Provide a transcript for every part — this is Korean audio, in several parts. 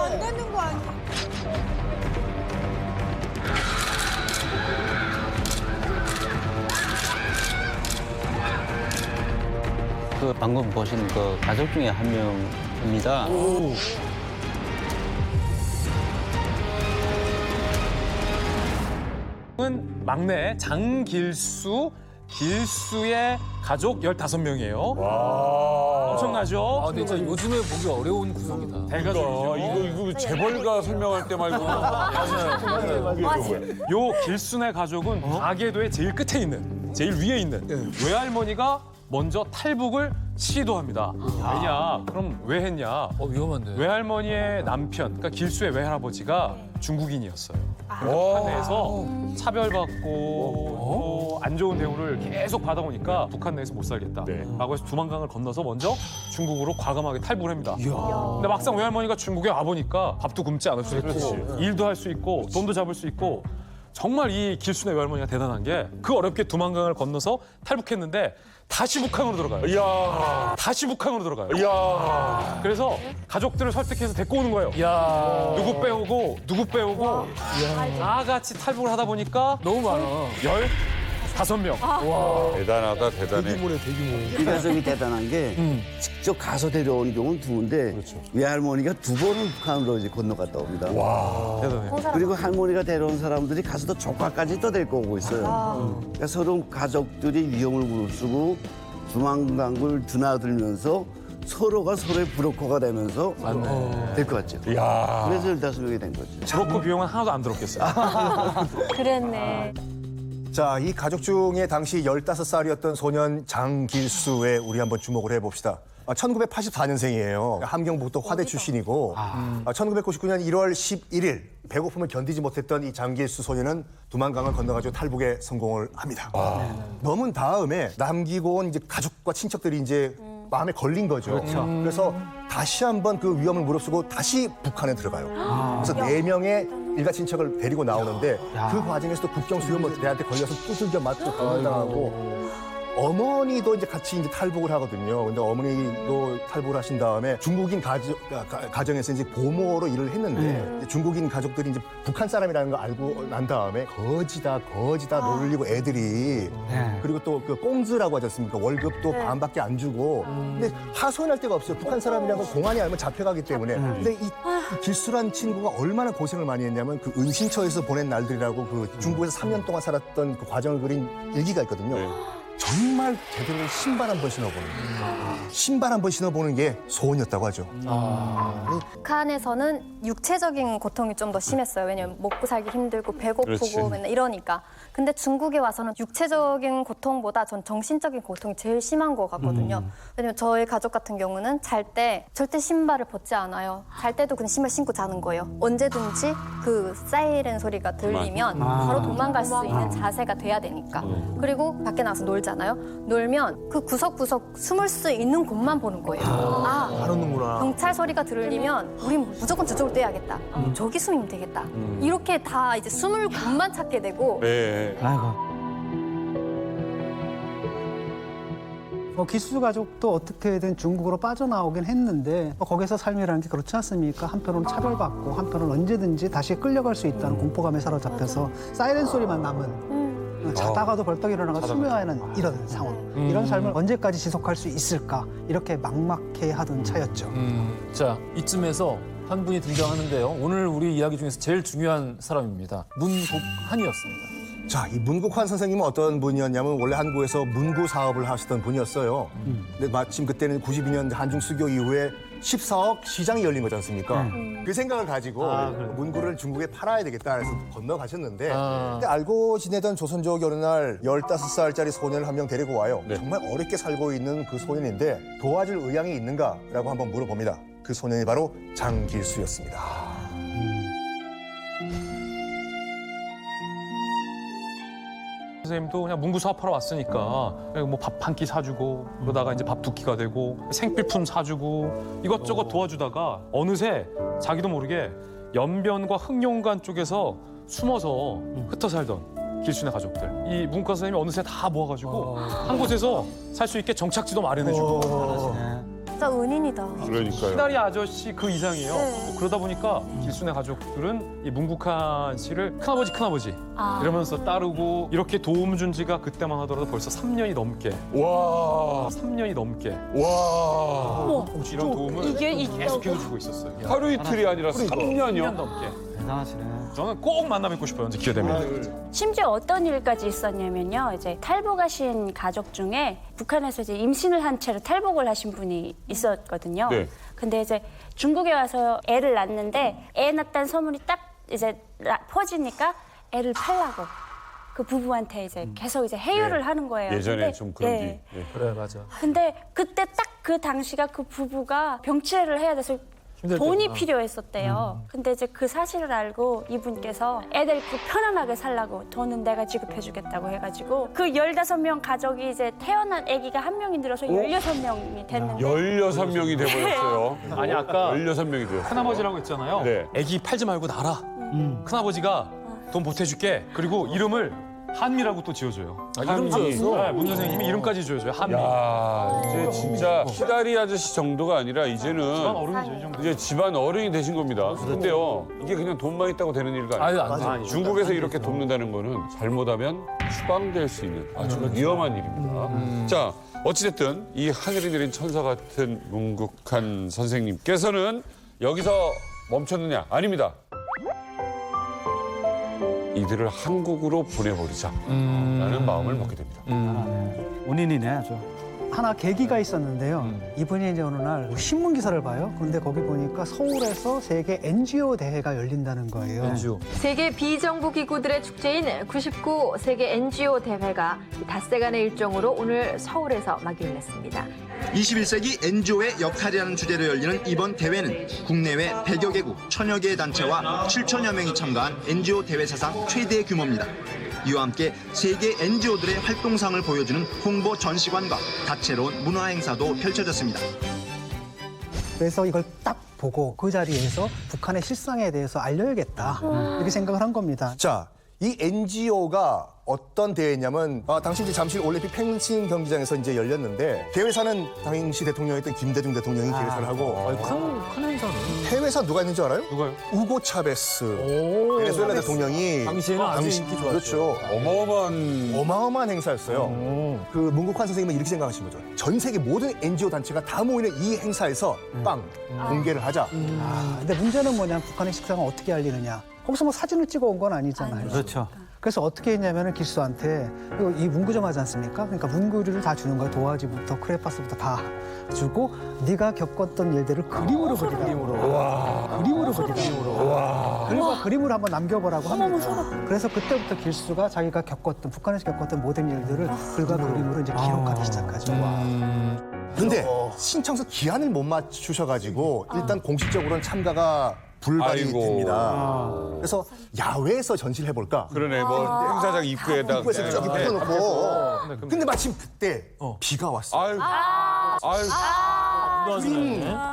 안 되는 거 아니야? 그 방금 보신 그 가족 중에 한 명입니다. 은 막내 장길수, 길수의 가족 15명이에요. 엄청나죠? 근데 진짜 요즘에 보기 어려운 구성이다. 대가족이죠. 이거 재벌가 설명할 때 말고. 요 길순의 가족은 가계도의 제일 끝에 있는, 제일 위에 있는 외할머니가 먼저 탈북을 시도합니다. 왜냐? 그럼 왜 했냐? 위험한데. 외할머니의 남편, 그러니까 길수의 외할아버지가 중국인이었어요. 북한 내에서 차별받고 안 좋은 대우를 계속 받아오니까 북한 내에서 못 살겠다. 라고 해서 두만강을 건너서 먼저 중국으로 과감하게 탈북을 합니다. 근데 막상 외할머니가 중국에 와보니까 밥도 굶지 않을 수 있고 일도 할 수 있고 돈도 잡을 수 있고 정말 이 길순의 외할머니가 대단한 게 그 어렵게 두만강을 건너서 탈북했는데 다시 북한으로 들어가요. 이야. 다시 북한으로 들어가요. 이야. 그래서 가족들을 설득해서 데리고 오는 거예요. 야 누구 빼오고 다 같이 탈북을 하다 보니까 너무 많아. 15명. 대단하다, 대단해. 이 가족이 대단한 게 직접 가서 데려오는 경우는 드문데 외할머니가 2번을 북한으로 이제 건너갔다 옵니다. 대단해. 그리고 할머니가 데려온 사람들이 가서 또 조카까지 또 데리고 오고 있어요. 그러니까 서로 가족들이 위험을 무릅쓰고 두만강을 드나들면서 서로가 서로의 브로커가 되면서 될 것 같죠. 이야. 그래서 15명이 된 거죠. 브로커 비용은 하나도 안 들었겠어요. 그랬네. 자, 이 가족 중에 당시 15살이었던 소년 장길수에 우리 한번 주목을 해봅시다. 1984년생이에요. 함경북도 화대 출신이고 1999년 1월 11일 배고픔을 견디지 못했던 이 장길수 소년은 두만강을 건너가지고 탈북에 성공을 합니다. 넘은 다음에 남기고 온 이제 가족과 친척들이 이제 마음에 걸린 거죠. 그래서 다시 한번 그 위험을 무릅쓰고 다시 북한에 들어가요. 그래서 4명의 일가 친척을 데리고 나오는데 그 과정에서도 국경 수용대한테 걸려서 두들겨 맞고 고문당하고 어머니도 이제 같이 이제 탈북을 하거든요. 근데 어머니도 탈북을 하신 다음에 중국인 가정에서 이제 보모로 일을 했는데 중국인 가족들이 이제 북한 사람이라는 걸 알고 난 다음에 거지다 놀리고 애들이 그리고 또 그 꽁즈라고 하지 않습니까? 월급도 반밖에 안 주고 근데 하소연할 데가 없어요. 북한 사람이라는 걸 공안이 알면 잡혀가기 때문에. 근데 이 길수란 친구가 얼마나 고생을 많이 했냐면 그 은신처에서 보낸 날들이라고 그 중국에서 3년 동안 살았던 그 과정을 그린 일기가 있거든요. 정말 제대로 신발 한 번 신어보는 게 소원이었다고 하죠. 북한에서는 육체적인 고통이 좀 더 심했어요. 왜냐면 먹고 살기 힘들고 배고프고 그렇지. 맨날 이러니까. 근데 중국에 와서는 육체적인 고통보다 전 정신적인 고통이 제일 심한 것 같거든요. 왜냐면 저희 가족 같은 경우는 잘 때 절대 신발을 벗지 않아요. 잘 때도 그냥 신발 신고 자는 거예요. 언제든지 그 사이렌 소리가 들리면 바로 도망갈 수 있는 자세가 돼야 되니까. 그리고 밖에 나가서 놀잖아요. 놀면 그 구석구석 숨을 수 있는 곳만 보는 거예요. 안 오는구나. 경찰 소리가 들리면 우린 무조건 저쪽으로 뛰어야겠다. 저기 숨으면 되겠다. 이렇게 다 이제 숨을 곳만 찾게 되고 네. 아이고. 기수 가족도 어떻게든 중국으로 빠져나오긴 했는데 거기서 삶이라는 게 그렇지 않습니까? 한편으로는 차별받고 한편으로는 언제든지 다시 끌려갈 수 있다는 공포감에 사로잡혀서 사이렌 소리만 남은 자다가도 벌떡 일어나가 수면하는 이런 상황. 이런 삶을 언제까지 지속할 수 있을까? 이렇게 막막해하던 차였죠. 자, 이쯤에서 한 분이 등장하는데요. 오늘 우리 이야기 중에서 제일 중요한 사람입니다. 문국한이었습니다. 자, 이 문국환 선생님은 어떤 분이었냐면 원래 한국에서 문구 사업을 하시던 분이었어요. 근데 마침 그때는 92년 한중 수교 이후에 14억 시장이 열린 거지 않습니까? 그 생각을 가지고 문구를 중국에 팔아야 되겠다 해서 건너가셨는데 근데 알고 지내던 조선족이 어느 날 15살짜리 소년을 한 명 데리고 와요. 정말 어렵게 살고 있는 그 소년인데 도와줄 의향이 있는가라고 한번 물어봅니다. 그 소년이 바로 장길수였습니다. 선생님도 그냥 문구 사업하러 왔으니까 뭐 밥 한 끼 사주고 그러다가 이제 밥 2끼가 되고 생필품 사주고 이것저것 도와주다가 어느새 자기도 모르게 연변과 흑룡관 쪽에서 숨어서 흩어 살던 길순의 가족들 이 문과 선생님이 어느새 다 모아가지고 한 곳에서 살 수 있게 정착지도 마련해주고 진짜 은인이다. 그러니까요. 시다리 아저씨 그 이상이에요. 네. 그러다 보니까 길순의 가족들은 이 문국한 씨를 큰아버지 이러면서 따르고 이렇게 도움 준 지가 그때만 하더라도 벌써 3년이 넘게 와. 3년이 넘게 와. 이런 도움을 이게 계속 해주고 있었어요. 하루 이틀이 아니라 3년이요? 3년 넘게. 대단하시네. 저는 꼭 만나 뵙고 싶어요. 언제 기회 되면. 심지어 어떤 일까지 있었냐면요. 이제 탈북하신 가족 중에 북한에서 이제 임신을 한 채로 탈북을 하신 분이 있었거든요. 네. 근데 이제 중국에 와서 애를 낳는데 애 낳았다는 소문이 딱 이제 퍼지니까 애를 팔라고 그 부부한테 이제 계속 이제 해유를 네. 하는 거예요. 예전에 근데, 좀 그런 네. 게. 예. 그래 맞아. 근데 그때 딱 그 당시가 그 부부가 병치레를 해야 돼서 돈이 필요했었대요. 근데 이제 그 사실을 알고 이분께서 애들 그 편안하게 살라고 돈은 내가 지급해주겠다고 해가지고 그 15명 가족이 이제 태어난 아기가 한 명이 늘어서 16명이 됐는데 16명이 돼버렸어요. 아니 아까 16명이 되었어요. 큰아버지라고 했잖아요. 네. 애기 팔지 말고 날아. 큰아버지가 돈 보태줄게. 그리고 이름을 한미라고 또 지어줘요. 이름 지었어? 네, 문 선생님이 이름까지 지어줘요. 한미. 야, 이제 진짜 시다리 아저씨 정도가 아니라 집안 이제는 어른이죠, 이 정도. 이제 집안 어른이 되신 겁니다. 근데요, 이게 그냥 돈만 있다고 되는 일가 아니에요. 아유 안 돼. 중국에서 이렇게 돕는다는 거는 잘못하면 추방될 수 있는 아주 위험한 일입니다. 자, 어찌됐든 이 하늘이 내린 천사 같은 문국한 선생님께서는 여기서 멈췄느냐? 아닙니다. 이들을 한국으로 보내버리자 라는 마음을 먹게 됩니다. 은인이네 아주. 하나 계기가 있었는데요. 이분이 이제 어느 날 신문 기사를 봐요. 그런데 거기 보니까 서울에서 세계 NGO 대회가 열린다는 거예요. NGO. 세계 비정부 기구들의 축제인 99 세계 NGO 대회가 닷새간의 일정으로 오늘 서울에서 막이를 냈습니다. 21세기 NGO의 역할이라는 주제로 열리는 이번 대회는 국내외 100여 개국, 1000여 개의 단체와 7천여 명이 참가한 NGO 대회 사상 최대 규모입니다. 이와 함께 세계 NGO들의 활동상을 보여주는 홍보 전시관과 다채로운 문화 행사도 펼쳐졌습니다. 그래서 이걸 딱 보고 그 자리에서 북한의 실상에 대해서 알려야겠다. 이렇게 생각을 한 겁니다. 자, 이 NGO가 어떤 대회냐면 당시 이제 잠실 올림픽 펜싱 경기장에서 이제 열렸는데 대회사는 당시 대통령이었던 김대중 대통령이 대회사를 하고 큰 행사네. 해외사 누가 있는 줄 알아요? 누가요? 우고 차베스 베네수엘라 대통령이 당시에는 아주 인기 좋았죠. 그렇죠. 어마어마한 음. 행사였어요. 그 문국환 선생님은 이렇게 생각하신 거죠. 전 세계 모든 NGO 단체가 다 모이는 이 행사에서 공개를 하자. 근데 문제는 뭐냐면 북한의 식상을 어떻게 알리느냐. 거기서 뭐 사진을 찍어 온 건 아니잖아요. 그렇죠. 그래서 어떻게 했냐면은 길수한테 이 문구점 하지 않습니까? 그러니까 문구류를 다 주는 거야. 도화지부터 크레파스부터 다 주고 네가 겪었던 일들을 그림으로 그리라. 그림으로 그리라. 그리고 그림으로 한번 남겨보라고 합니다. 그래서 그때부터 길수가 자기가 겪었던 북한에서 겪었던 모든 일들을 글과 그림으로 이제 기록하기 시작하죠. 근데 신청서 기한을 못 맞추셔가지고 일단 공식적으로는 참가가 불발이 아이고. 됩니다. 그래서 야외에서 전시를 해볼까? 그러네, 뭐 행사장 입구에다가. 입구에서 저기 그냥 이렇게. 붙여놓고. 근데 마침 그때 비가 왔어요. 아유,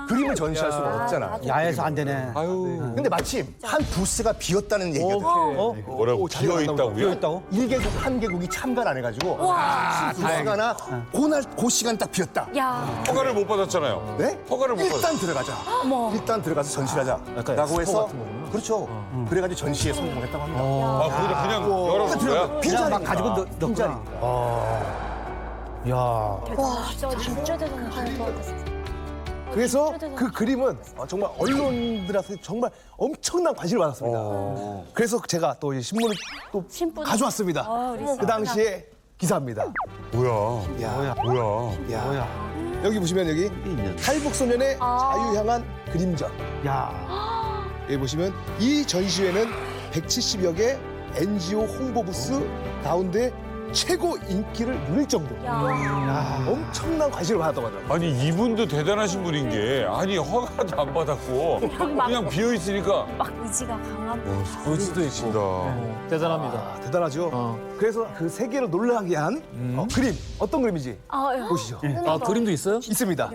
그림을 전시할 수는 없잖아. 야에서 안 되네. 아유. 근데 마침 한 부스가 비었다는 얘기가 들어요. 뭐라고, 비어있다고요? 비어있다고? 1개국, 한 개국이 참가를 안 해가지고 부스가 나 그 시간 딱 비었다. 허가를 못 받았잖아요. 네? 허가를 못 일단 들어가자. 일단 들어가서 전시하자. 약간 라고 해서 엑스포 같은 거구나. 그렇죠. 그래가지고 전시에 성공했다고 합니다. 아, 거기다 그냥 열어놓은 거야? 빈자리 막 가지고 빈자리. 진짜 대단하다. 그래서 그 그림은 정말 언론들한테 정말 엄청난 관심을 받았습니다. 그래서 제가 또 이 신문을 또 신분. 가져왔습니다. 그 당시에 기사입니다. 뭐야? 뭐야? 여기 보시면 여기 탈북 소년의 자유 향한 그림전. 여기 보시면 이 전시회는 170여 개 NGO 홍보 부스 가운데 최고 인기를 누릴 정도. 엄청난 관심을 받았다고 하더라고요. 아니, 이분도 대단하신 분인 게, 아니, 허가도 안 받았고, 그냥 비어있으니까. 막 의지가 강한 의지도 있고. 대단합니다. 대단하죠. 그래서 그 세계를 놀라게 한 그림, 어떤 그림인지 보시죠. 그림도 있어요? 있습니다.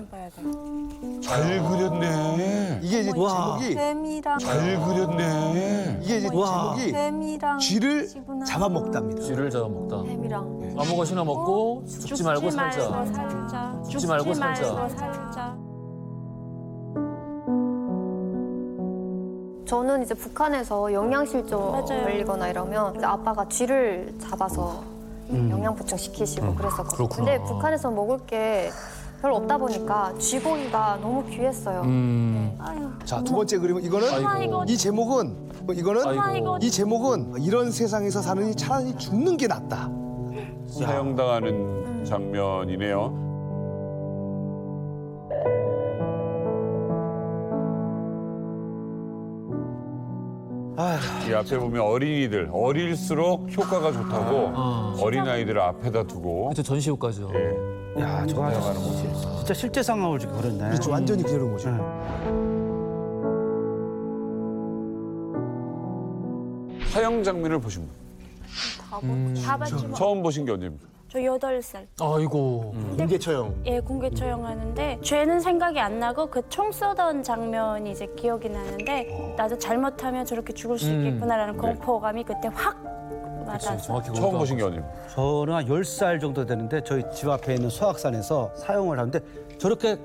잘 그렸네. 이게 이제 제목이 뱀이랑 잘 그렸네. 이게 이제 제목이 뱀이랑 쥐를 쥐구나. 잡아먹답니다. 쥐를 잡아먹다. 뱀이랑 아무것이나 먹고 죽지 말고 살자. 죽지 말고 살자. 살자. 저는 이제 북한에서 영양실조 걸리거나 이러면 이제 아빠가 쥐를 잡아서 영양 보충 시키시고 그랬었거든요. 근데 북한에서 먹을 게 별로 없다 보니까 쥐고기가 너무 귀했어요. 자, 두 번째 그림은 이거는 이 제목은 이 제목은 이런 세상에서 사느니 차라리 죽는 게 낫다. 사형당하는 장면이네요. 이 앞에 보면 어린이들, 어릴수록 효과가 좋다고 어린아이들을 앞에다 두고. 그렇죠, 전시효과죠. 야, 저거 하는 거지. 진짜 실제 상황을 지금 그렸네. 그렇죠, 완전히 그려놓은 거죠. 사형 장면을 보신 분. 다 봤지만 처음 보신 게 언제입니까? 저 8살. 아이고. 공개 처형. 예, 공개 처형하는데 죄는 생각이 안 나고 그 총 쏘던 장면이 이제 기억이 나는데 나도 잘못하면 저렇게 죽을 수 있겠구나라는 공포감이 그때 확 와닿았어요. 처음 보신 게 언제입니까? 저는 한 10살 정도 되는데 저희 집 앞에 있는 수학산에서 사용을 하는데 저렇게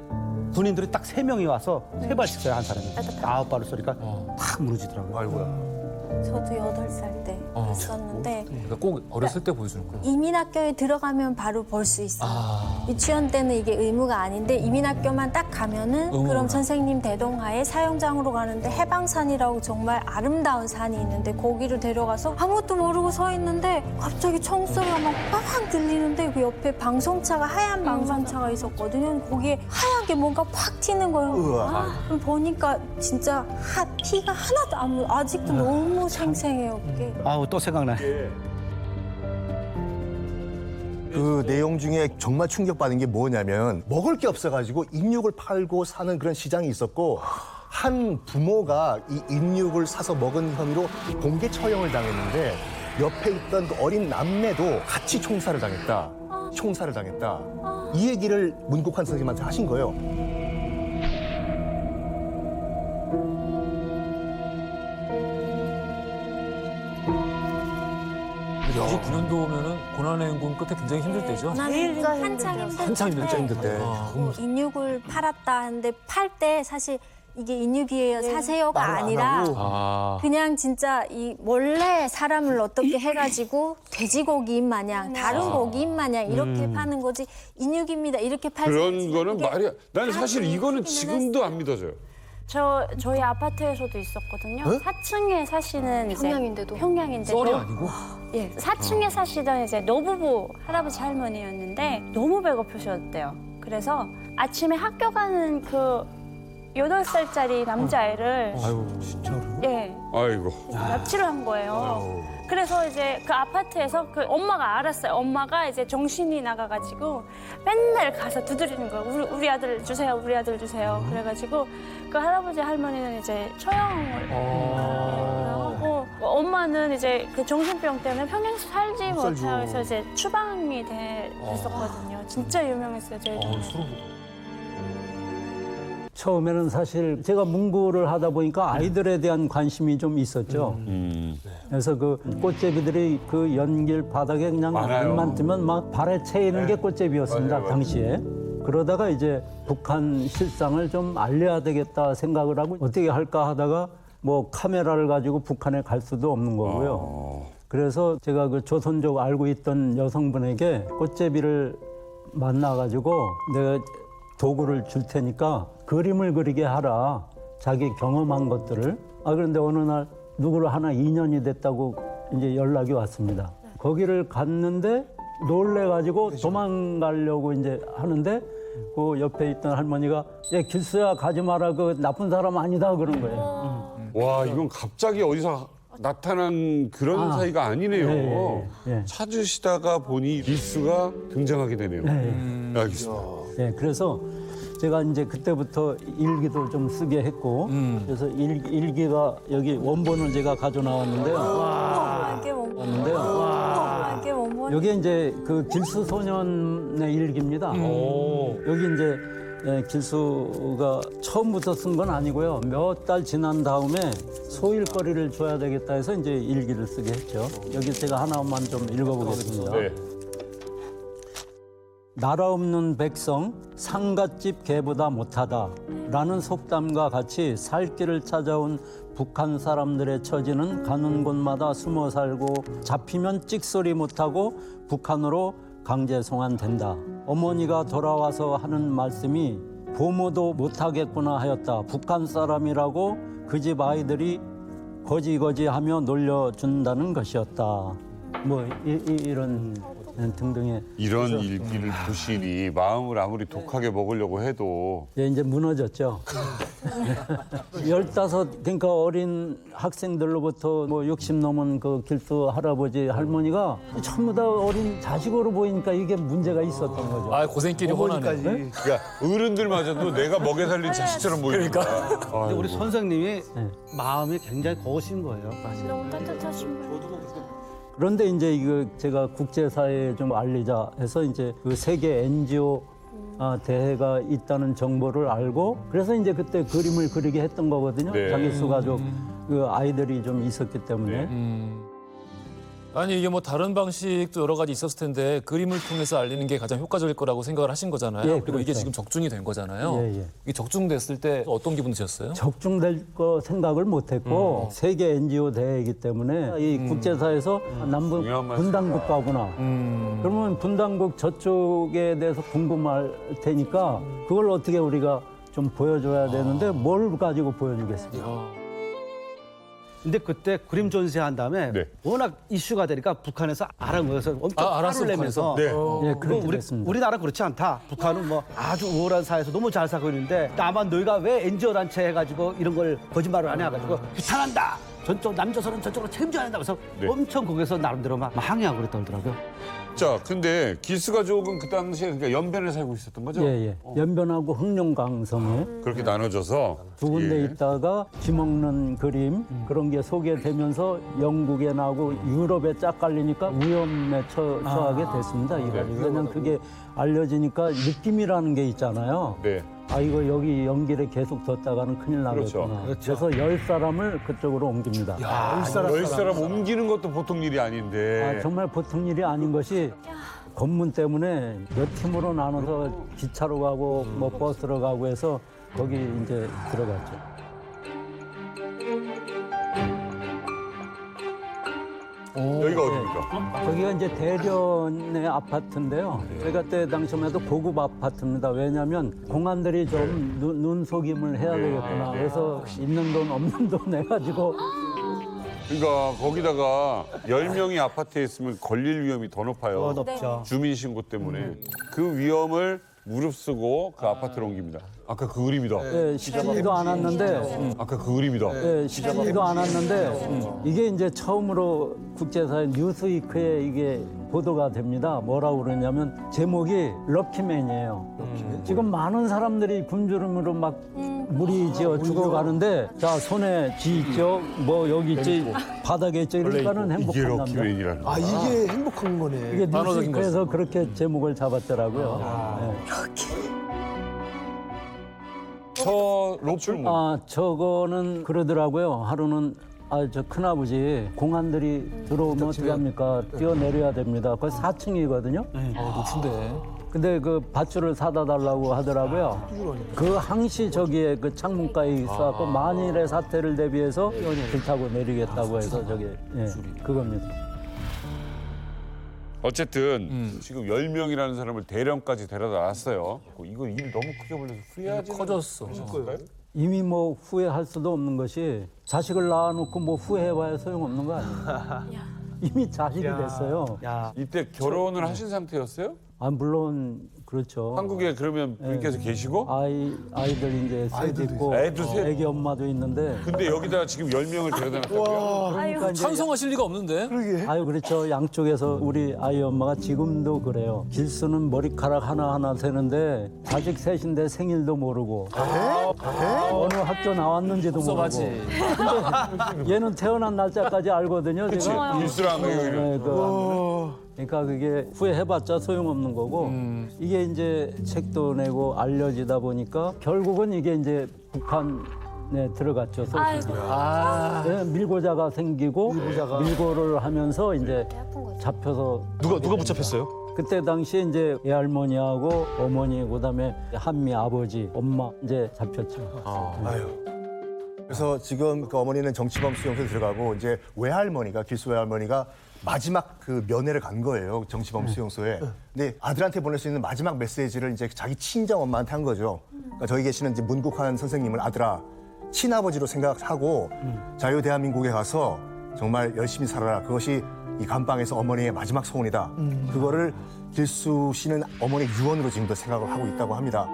군인들이 딱 3명이 와서 3발씩 쏴요, 한 사람이. 9발을 쏘니까 탁 무너지더라고요. 아이고야. 저도 8살 때 있었는데 그러니까 꼭 어렸을 때 보여주는구나. 이민학교에 들어가면 바로 볼 수 있어요. 유치원 때는 이게 의무가 아닌데 이민학교만 딱 가면은 그럼 선생님 대동하에 사형장으로 가는데 해방산이라고 정말 아름다운 산이 있는데 거기를 데려가서 아무것도 모르고 서 있는데 갑자기 총소리가 막 빵 들리는데 그 옆에 방송차가 하얀 방송차가 있었거든요. 거기에 하얗게 뭔가 팍 튀는 거예요. 그럼 보니까 진짜 피가 하나도 안 묻어. 아직도 너무 생생해요, 그게. 아우, 또 생각나. 그 내용 중에 정말 충격받은 게 뭐냐면 먹을 게 없어가지고 인육을 팔고 사는 그런 시장이 있었고 한 부모가 이 인육을 사서 먹은 혐의로 공개 처형을 당했는데 옆에 있던 그 어린 남매도 같이 총살을 당했다. 총살을 당했다. 이 얘기를 문국환 선생님한테 하신 거예요. 이 99년도면은 고난의 행군 끝에 굉장히 힘들 때죠. 제일 한창 힘들 때. 인육을 팔았다 하는데 팔 때 사실 이게 인육이에요, 사세요가 아니라 그냥 진짜 이 원래 사람을 어떻게 해가지고 돼지고기인 마냥 다른 고기인 마냥 이렇게 파는 거지 인육입니다 이렇게 팔 그런 거는 말이야. 난 사실 이거는 지금도 안 믿어져요. 저희 아파트에서도 있었거든요. 4층에 사시는 이제 평양인데도 썰이 아니고? 예, 4층에 사시던 이제 노부부 할아버지 할머니였는데 너무 배고프셨대요. 그래서 아침에 학교 가는 그 8살짜리 남자애를 아유, 진짜로? 예, 아이고. 납치를 한 거예요. 그래서 이제 그 아파트에서 그 엄마가 알았어요. 엄마가 이제 정신이 나가가지고 맨날 가서 두드리는 거예요. 우리 아들 주세요, 우리 아들 주세요. 그래가지고 그 할아버지 할머니는 이제 처형을 하고 엄마는 이제 그 정신병 때문에 평양에서 살지 못해서 이제 추방이 됐었거든요. 진짜 유명했어요, 저희 동네. 처음에는 사실 제가 문구를 하다 보니까 아이들에 대한 관심이 좀 있었죠. 그래서 그 꽃제비들이 그 연길 바닥에 그냥 눈만 뜨면 막 발에 채이는 게 꽃제비였습니다, 당시에. 그러다가 이제 북한 실상을 좀 알려야 되겠다 생각을 하고 어떻게 할까 하다가 뭐 카메라를 가지고 북한에 갈 수도 없는 거고요. 그래서 제가 그 조선족 알고 있던 여성분에게 꽃제비를 만나가지고 내가 도구를 줄 테니까 그림을 그리게 하라. 자기 경험한 것들을. 그런데 어느 날 누구를 하나 2년이 됐다고 이제 연락이 왔습니다. 거기를 갔는데 놀래가지고 도망가려고 이제 하는데 그 옆에 있던 할머니가 야, 길수야 가지 마라. 그 나쁜 사람 아니다. 그런 거예요. 와, 이건 갑자기 어디서 나타난 그런 사이가 아니네요. 찾으시다가 보니 길수가 등장하게 되네요. 알겠습니다. 그래서 제가 이제 그때부터 일기도 좀 쓰게 했고 그래서 일기가 여기 원본을 제가 가져 나왔는데요. 여기 이제 그 길수 소년의 일기입니다. 여기 이제 길수가 처음부터 쓴 건 아니고요. 몇 달 지난 다음에 소일거리를 줘야 되겠다 해서 이제 일기를 쓰게 했죠. 여기 제가 하나만 좀 읽어보겠습니다. 나라 없는 백성 상갓집 개보다 못하다라는 속담과 같이 살 길을 찾아온 북한 사람들의 처지는 가는 곳마다 숨어 살고 잡히면 찍소리 못하고 북한으로 강제 송환된다. 어머니가 돌아와서 하는 말씀이 부모도 못하겠구나 하였다. 북한 사람이라고 그 집 아이들이 거지거지하며 놀려준다는 것이었다. 뭐 이런 등등의 이런 일기를 부시니 마음을 아무리 독하게 먹으려고 해도 이제 무너졌죠. 15 그러니까 어린 학생들로부터 뭐 60 넘은 그 길수 할아버지 할머니가 전부 다 어린 자식으로 보이니까 이게 문제가 있었던 거죠. 아 고생길이 훤하네. 그러니까 어른들마저도 내가 먹여 살린 자식처럼 보이니까. 근데 우리 선생님이 마음이 굉장히 거우신 거예요. 너무 따뜻하신 분. 그런데 이제 이거 제가 국제사회에 좀 알리자 해서 이제 그 세계 NGO 대회가 있다는 정보를 알고 그래서 이제 그때 그림을 그리게 했던 거거든요. 네. 자기 수가족 그 아이들이 좀 있었기 때문에. 아니 이게 뭐 다른 방식도 여러 가지 있었을 텐데 그림을 통해서 알리는 게 가장 효과적일 거라고 생각을 하신 거잖아요. 예, 그리고 이게 그렇죠. 지금 적중이 된 거잖아요. 예, 예. 이게 적중됐을 때 어떤 기분 드셨어요? 적중될 거 생각을 못했고 세계 NGO 대회이기 때문에 이 국제사에서 남북 중요한 말씀. 분단국가구나. 그러면 분단국 저쪽에 대해서 궁금할 테니까 그걸 어떻게 우리가 좀 보여줘야 되는데 뭘 가지고 보여주겠습니까? 근데 그때 그림 전시한 다음에 네. 워낙 이슈가 되니까 북한에서 알아모여서 엄청 알았어요, 화를 내면서 네. 예, 그거 그렇게 됐습니다. 우리나라 그렇지 않다. 북한은 뭐 아주 우월한 사회에서 너무 잘 살고 있는데 다만 너희가 왜 NGO 단체 해가지고 이런 걸 거짓말을 안 해가지고 비탄한다. 저쪽 남조선은 저쪽으로 책임져야 한다면서 네. 엄청 거기서 나름대로 막 항의하고 그랬더라고요. 자, 근데 길수 가족은 그 당시에 그러니까 연변에 살고 있었던 거죠? 예, 예. 연변하고 흑룡강성에 그렇게 나눠져서 두 군데 예. 있다가 쥐먹는 그림 그런 게 소개되면서 영국에 나오고 유럽에 쫙 깔리니까 위험에 처하게 됐습니다. 이 가지고. 왜냐면 그게 알려지니까 느낌이라는 게 있잖아요. 네. 아 이거 여기 연길에 계속 뒀다가는 큰일 나겠구나. 그렇죠. 그래서 10사람을 그쪽으로 옮깁니다. 열 사람 옮기는 것도 보통 일이 아닌데. 아, 정말 보통 일이 아닌 것이 검문 때문에 몇 팀으로 나눠서 기차로 가고 뭐 버스로 가고 해서 거기 이제 들어갔죠. 여기가 어디입니까? 저기가 이제 대련의 아파트인데요. 저희가 때 당시만 해도 고급 아파트입니다. 왜냐하면 공안들이 좀 눈속임을 해야 되겠구나. 그래서 있는 돈 없는 돈 해가지고 그러니까 거기다가 10명이 아파트에 있으면 걸릴 위험이 더 높아요. 높죠. 주민신고 때문에. 그 위험을 무릅쓰고 그 아파트로 옮깁니다. 아까 그 그림이다. 예, 시키지도 않았는데 아까 그 그림이다. 예, 시키지도 않았는데 이게 이제 처음으로 국제사회 뉴스위크에 이게 보도가 됩니다. 뭐라고 그러냐면 제목이 럭키맨이에요. 지금 많은 사람들이 굶주림으로 막 무리지어 죽어가는데 자 손에 쥐 있죠, 뭐 여기 있지, 바닥에 있죠. 이러니까는 이게 행복한 남자. 럭키맨이라는 아 이게 행복한 거네. 이게 뉴스위크에서 그렇게 제목을 잡았더라고요. 예. 저 로프를 뭐. 아, 저거는 그러더라고요. 하루는 저 큰아버지 공안들이 들어오면 어떻게 합니까? 뛰어내려야 됩니다. 거기 4층이거든요. 높은데. 근데 그 밧줄을 사다 달라고 하더라고요. 그 항시 저기에 그 창문가에 있어갖고 만일의 사태를 대비해서 줄 타고 내리겠다고 해서 저기 그겁니다. 어쨌든 지금 10명이라는 사람을 대련까지 데려다 놨어요. 이거 일 너무 크게 벌려서 후회하지. 커졌어. 이미 뭐 후회할 수도 없는 것이 자식을 낳아놓고 뭐 후회해봐야 소용없는 거 아니에요. 이미 자식이 됐어요. 이때 결혼을 하신 상태였어요? 아 물론 그렇죠. 한국에 그러면 부인께서 계시고? 아이들 이제 셋 있고 애도 셋? 애기 엄마도 있는데. 근데 여기다가 지금 10명을 데려다 놨다고요? 그러니까 이제 찬성하실 리가 없는데. 아유 그렇죠. 양쪽에서 우리 아이 엄마가 지금도 그래요. 길수는 머리카락 하나하나 세는데 자식 셋인데 생일도 모르고 어느 학교 나왔는지도 모르고. 섭섭하지. 근데 얘는 태어난 날짜까지 알거든요. 그치? 제가. 일수랑 그러니까 그게 후회해봤자 소용없는 거고 이게 이제 책도 내고 알려지다 보니까 결국은 이게 이제 북한에 들어갔죠. 소식이. 네, 밀고자가 생기고 밀고를 하면서 이제 잡혀서 누가 붙잡혔어요? 그때 당시에 이제 외할머니하고 어머니 그다음에 한미 아버지, 엄마 이제 잡혔죠. 아유. 그래서 지금 그 어머니는 정치범 수용소에 들어가고 이제 외할머니가 길수 외할머니가 마지막 그 면회를 간 거예요. 정치범 수용소에. 근데 아들한테 보낼 수 있는 마지막 메시지를 이제 자기 친정 엄마한테 한 거죠. 그러니까 저희 계시는 이제 문국한 선생님을 아들아 친아버지로 생각하고 자유 대한민국에 가서 정말 열심히 살아라. 그것이 이 감방에서 어머니의 마지막 소원이다. 그거를 길수 씨는 어머니 유언으로 지금도 생각을 하고 있다고 합니다.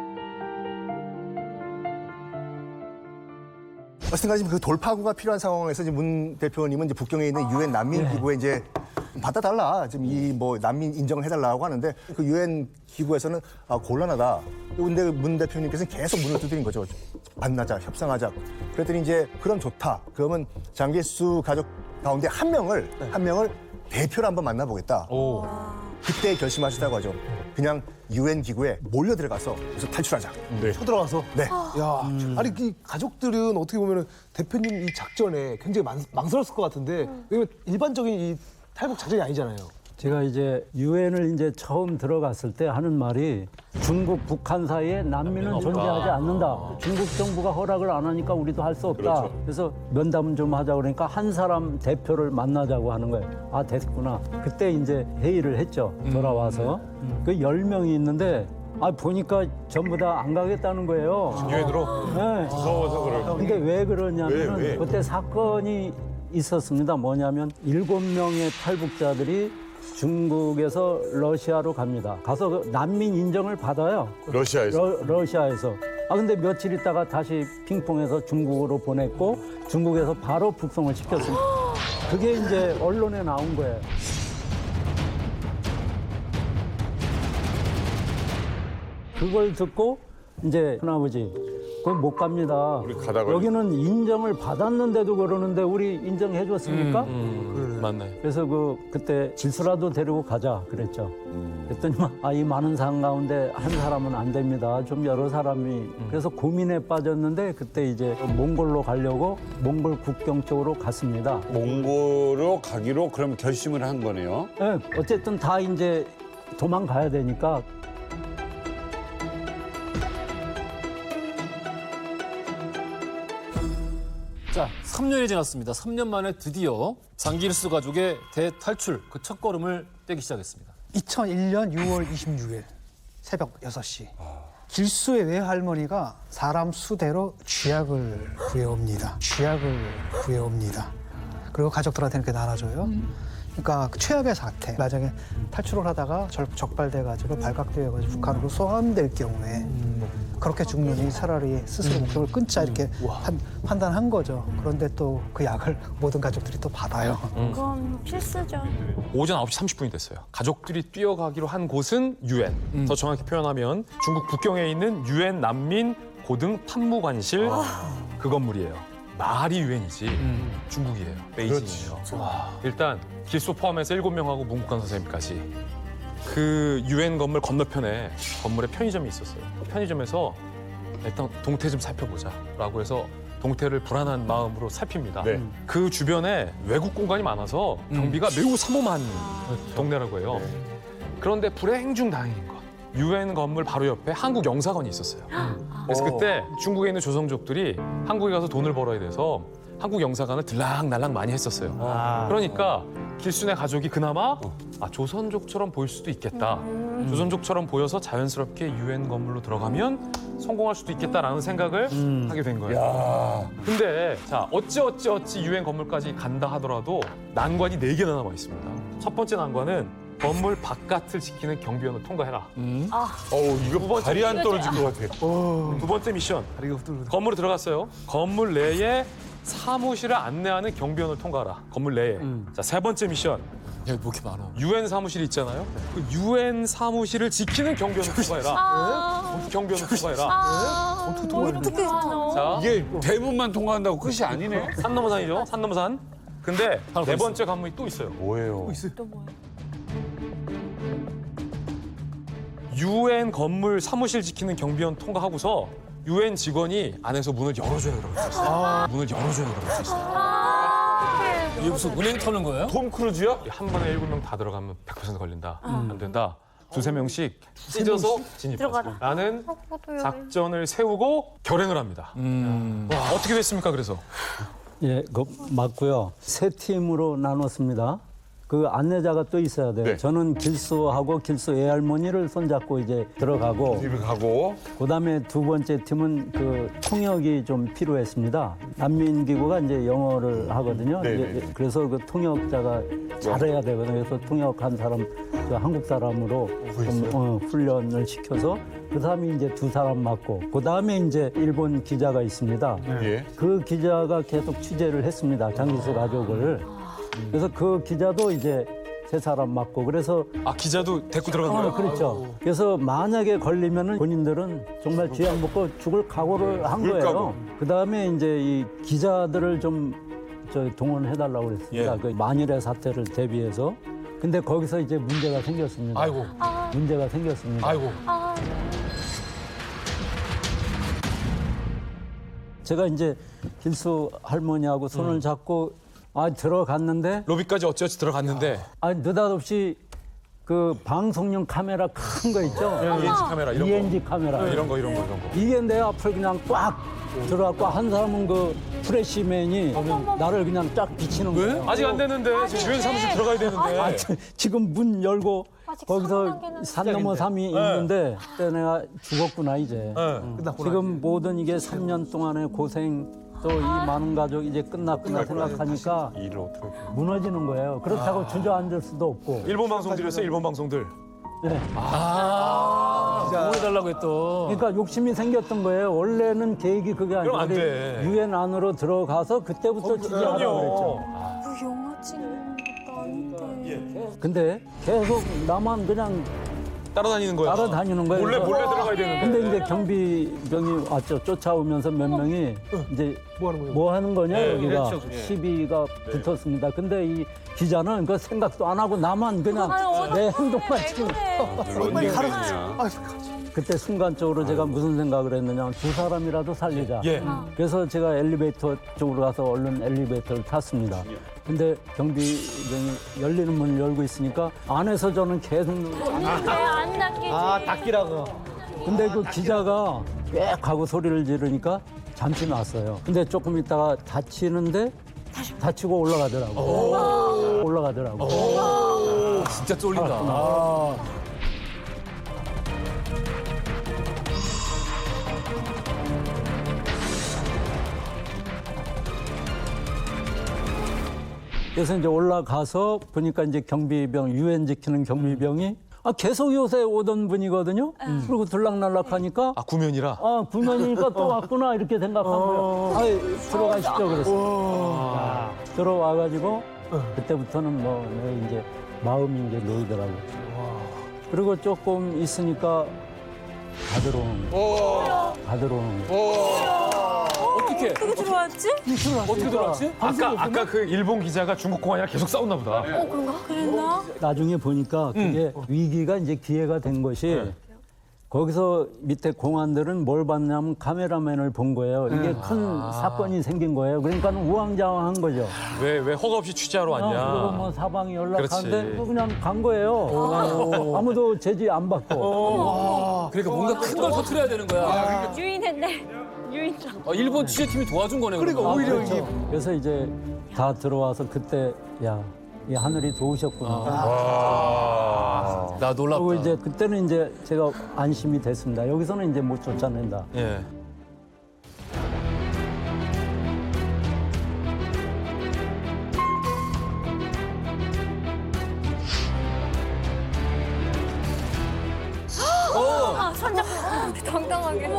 어쨌든간에 그 돌파구가 필요한 상황에서 이제 문 대표님은 이제 북경에 있는 유엔 난민 기구에 이제 받아달라. 지금 이 뭐 난민 인정을 해달라고 하는데 그 유엔 기구에서는 곤란하다. 근데 문 대표님께서는 계속 문을 두드린 거죠. 만나자, 협상하자. 그랬더니 이제 그럼 좋다. 그러면 장길수 가족 가운데 한 명을 대표로 한번 만나보겠다. 그때 결심하시다고 하죠. 그냥 유엔 기구에 몰려 들어가서 그래서 탈출하자. 쳐들어와서. 네. 야, 아니 이 가족들은 어떻게 보면 대표님 이 작전에 굉장히 망설였을 것 같은데 왜냐면 일반적인 이 탈북 작전이 아니잖아요. 제가 이제 유엔을 이제 처음 들어갔을 때 하는 말이 중국, 북한 사이에 난민은 존재하지 않는다. 중국 정부가 허락을 안 하니까 우리도 할 수 없다. 그래서 면담은 좀 하자 그러니까 한 사람 대표를 만나자고 하는 거예요. 아, 됐구나. 그때 이제 회의를 했죠. 돌아와서. 그 10명이 있는데 보니까 전부 다 안 가겠다는 거예요. 유엔으로? 네. 무서워서 그럴 근데 왜 그러냐면 왜? 그때 사건이 있었습니다. 뭐냐면 7명의 탈북자들이 중국에서 러시아로 갑니다. 가서 그 난민 인정을 받아요. 러시아에서? 러시아에서. 근데 며칠 있다가 다시 핑퐁해서 중국으로 보냈고 중국에서 바로 북송을 시켰습니다. 그게 이제 언론에 나온 거예요. 그걸 듣고 이제 큰아버지 그건 못 갑니다. 우리 가다가 여기는 인정을 받았는데도 그러는데 우리 인정해 줬습니까? 맞네. 그래서 그때 질수라도 데리고 가자 그랬죠. 그랬더니 이 많은 사람 가운데 한 사람은 안 됩니다. 좀 여러 사람이 그래서 고민에 빠졌는데 그때 이제 몽골로 가려고 몽골 국경 쪽으로 갔습니다. 몽골로 가기로 그럼 결심을 한 거네요. 네, 어쨌든 다 이제 도망가야 되니까. 자, 3년이 지났습니다. 3년 만에 드디어 장길수 가족의 대탈출 그 첫걸음을 떼기 시작했습니다. 2001년 6월 26일 새벽 6시 길수의 외할머니가 사람 수대로 쥐약을 구해옵니다. 그리고 가족들한테는 이렇게 나눠줘요. 그러니까 그 최악의 사태. 나중에 탈출을 하다가 적발돼가지고 발각되어가지고 북한으로 소환될 경우에 그렇게 죽느니 차라리 스스로 목숨을 끊자 이렇게 판단한 거죠. 그런데 또 그 약을 모든 가족들이 또 받아요. 그건 필수죠. 오전 9시 30분이 됐어요. 가족들이 뛰어가기로 한 곳은 유엔. 더 정확히 표현하면 중국 북경에 있는 유엔 난민 고등 판무관실 그 건물이에요. 말이 유엔이지 중국이에요. 베이징이에요. 일단 길수 포함해서 7명하고 문국관 선생님까지 그 유엔 건물 건너편에 건물에 편의점이 있었어요. 편의점에서 일단 동태 좀 살펴보자라고 해서 동태를 불안한 마음으로 살핍니다. 네. 그 주변에 외국 공간이 많아서 경비가 매우 삼엄한 동네라고 해요. 그런데 불행 중 다행인 것. 유엔 건물 바로 옆에 한국 영사관이 있었어요. 그래서 그때 중국에 있는 조선족들이 한국에 가서 돈을 벌어야 돼서 한국 영사관을 들락날락 많이 했었어요. 그러니까 길순의 가족이 그나마 조선족처럼 보일 수도 있겠다. 조선족처럼 보여서 자연스럽게 유엔 건물로 들어가면 성공할 수도 있겠다라는 생각을 하게 된 거예요. 근데 자 어찌 유엔 건물까지 간다 하더라도 난관이 4개나 남아 있습니다. 첫 번째 난관은 건물 바깥을 지키는 경비원을 통과해라. 이거 발이 안 떨어질 것 같아. 두 번째 미션. 건물에 들어갔어요. 건물 내에 사무실을 안내하는 경비원을 통과하라. 건물 내에. 자, 세 번째 미션. 야, 뭐 이렇게 많아. 유엔 사무실 있잖아요. 그 유엔 사무실을 지키는 경비원을 통과해라. 경비원을 통과해라. 어떻게 자, 이게 대문만 통과한다고 끝이 아니네. 산 넘어 산이죠. 산 넘어 산. 근데 네 번째 관문이 또 있어요. 뭐예요? 또 뭐야? 유엔 건물 사무실 지키는 경비원 통과하고서 유엔 직원이 안에서 문을 열어줘야 들어갈 수 있어요. 문을 열어줘야 들어갈 수 있어요. 이게 무슨 은행 터는 거예요? 톰 크루즈야? 한 번에 7명 다 들어가면 100% 걸린다. 안 된다. 두세 명씩 찢어서 들어가라. 진입하라는 작전을 세우고 결행을 합니다. 와, 어떻게 됐습니까? 그래서 예, 그 맞고요. 세 팀으로 나눴습니다. 그 안내자가 또 있어야 돼요. 네. 저는 길수하고 길수 외할머니를 손잡고 이제 들어가고, 집을 가고. 그다음에 두 번째 팀은 그 통역이 좀 필요했습니다. 난민기구가 이제 영어를 하거든요. 네, 이제 네. 그래서 그 통역자가 잘해야 되거든요. 그래서 통역한 사람, 그 한국 사람으로 좀 훈련을 시켜서 그 사람이 이제 두 사람 맡고, 그다음에 이제 일본 기자가 있습니다. 예. 그 기자가 계속 취재를 했습니다. 장기수 가족을. 그래서 그 기자도 이제 세 사람 맡고, 그래서 기자도 데리고 들어간 거예요? 그렇죠. 그래서 만약에 걸리면은 본인들은 정말 쥐약 먹고 죽을 각오를 한 거예요. 그 다음에 이제 이 기자들을 좀 동원해달라고 그랬습니다. 그 만일의 사태를 대비해서. 근데 거기서 이제 문제가 생겼습니다. 아이고. 문제가 생겼습니다. 아이고. 제가 이제 길수 할머니하고 손을 잡고 들어갔는데 로비까지 어찌어찌 들어갔는데 느닷없이 그 방송용 카메라 큰 거 있죠? ENG 카메라 이런 ENG 카메라. 이런 거. 이게 내 앞을 그냥 꽉 들어갔고, 한 사람은 그 프레시맨이 나를 그냥 쫙 비치는 거예요. 아직 안 됐는데 지금 주연 사무실 들어가야 되는데. 지금 문 열고 아직 거기서 3단계는 산 넘어 삼이 있는데 그때 내가 죽었구나 이제. 지금 모든 이게 3년 동안의 고생, 또 이 많은 가족이 이제 끝났구나 생각하니까 일을 어떻게 무너지는 거예요. 그렇다고 주저앉을 수도 없고. 일본 방송들이었어요. 일본 방송들. 네. 보내달라고 했던. 그러니까 욕심이 생겼던 거예요. 원래는 계획이 그게 그럼 안 아니라 돼. 유엔 안으로 들어가서 그때부터 취재하라고 그랬죠. 그 영화 찍는 것도 아닌데. 근데 계속 나만 그냥 따라다니는 거야. 따라다니는 거예요. 몰래 그래서 들어가야 되는데. 근데 이제 경비병이 왔죠. 쫓아오면서 몇 명이 이제 뭐 하는 거냐 여기가 그렇죠. 시비가 붙었습니다. 근데 이 기자는 그 생각도 안 하고 나만 그냥 내 행동만 지금 빨리 가라. 그때 순간적으로 제가 무슨 생각을 했느냐, 두 사람이라도 살리자. 그래서 제가 엘리베이터 쪽으로 가서 얼른 엘리베이터를 탔습니다. 근데 경비병이 열리는 문을 열고 있으니까 안에서 저는 계속 안 닦이지. 닦기라고. 근데 그 기자가 꽥 하고 소리를 지르니까 잠시 놨어요. 근데 조금 있다가 다치고 올라가더라고. 올라가더라고. 진짜 쫄린다. 그래서 이제 올라가서 보니까 이제 경비병, 유엔 지키는 경비병이 계속 요새 오던 분이거든요. 그리고 들락날락 하니까 구면이라. 구면이니까 또 왔구나 이렇게 생각하고요. 들어가시죠 그랬어요. 들어와가지고 그때부터는 뭐 이제 마음이 이제 놓이더라고요. 그리고 조금 있으니까 다 들어오는 거예요. 다 들어오는 거예요. 어떻게? 어떻게 들어왔지? 어떻게 들어왔지? 아까 그 일본 기자가 중국 공안이랑 계속 싸웠나 보다. 그런가? 그랬나? 나중에 보니까 그게 위기가 이제 기회가 된 것이 거기서 밑에 공안들은 뭘 봤냐면 카메라맨을 본 거예요. 이게 큰 사건이 생긴 거예요. 그러니까 우왕좌왕한 거죠. 왜 허가 없이 취재하러 왔냐. 그리고 뭐 사방이 연락하는데 그렇지. 또 그냥 간 거예요. 아무도 제지 안 받고. 그러니까 뭔가 큰 걸 터트려야 되는 거야. 유인했네. 유인장. 일본 취재팀이 도와준 거네. 그러니까 오히려 그래서 이제 다 들어와서 그때 이 하늘이 도우셨구나. 나 놀랍다. 그리고 이제 그때는 이제 제가 안심이 됐습니다. 여기서는 이제 못 쫓아낸다. 예. 손잡고 당당하게.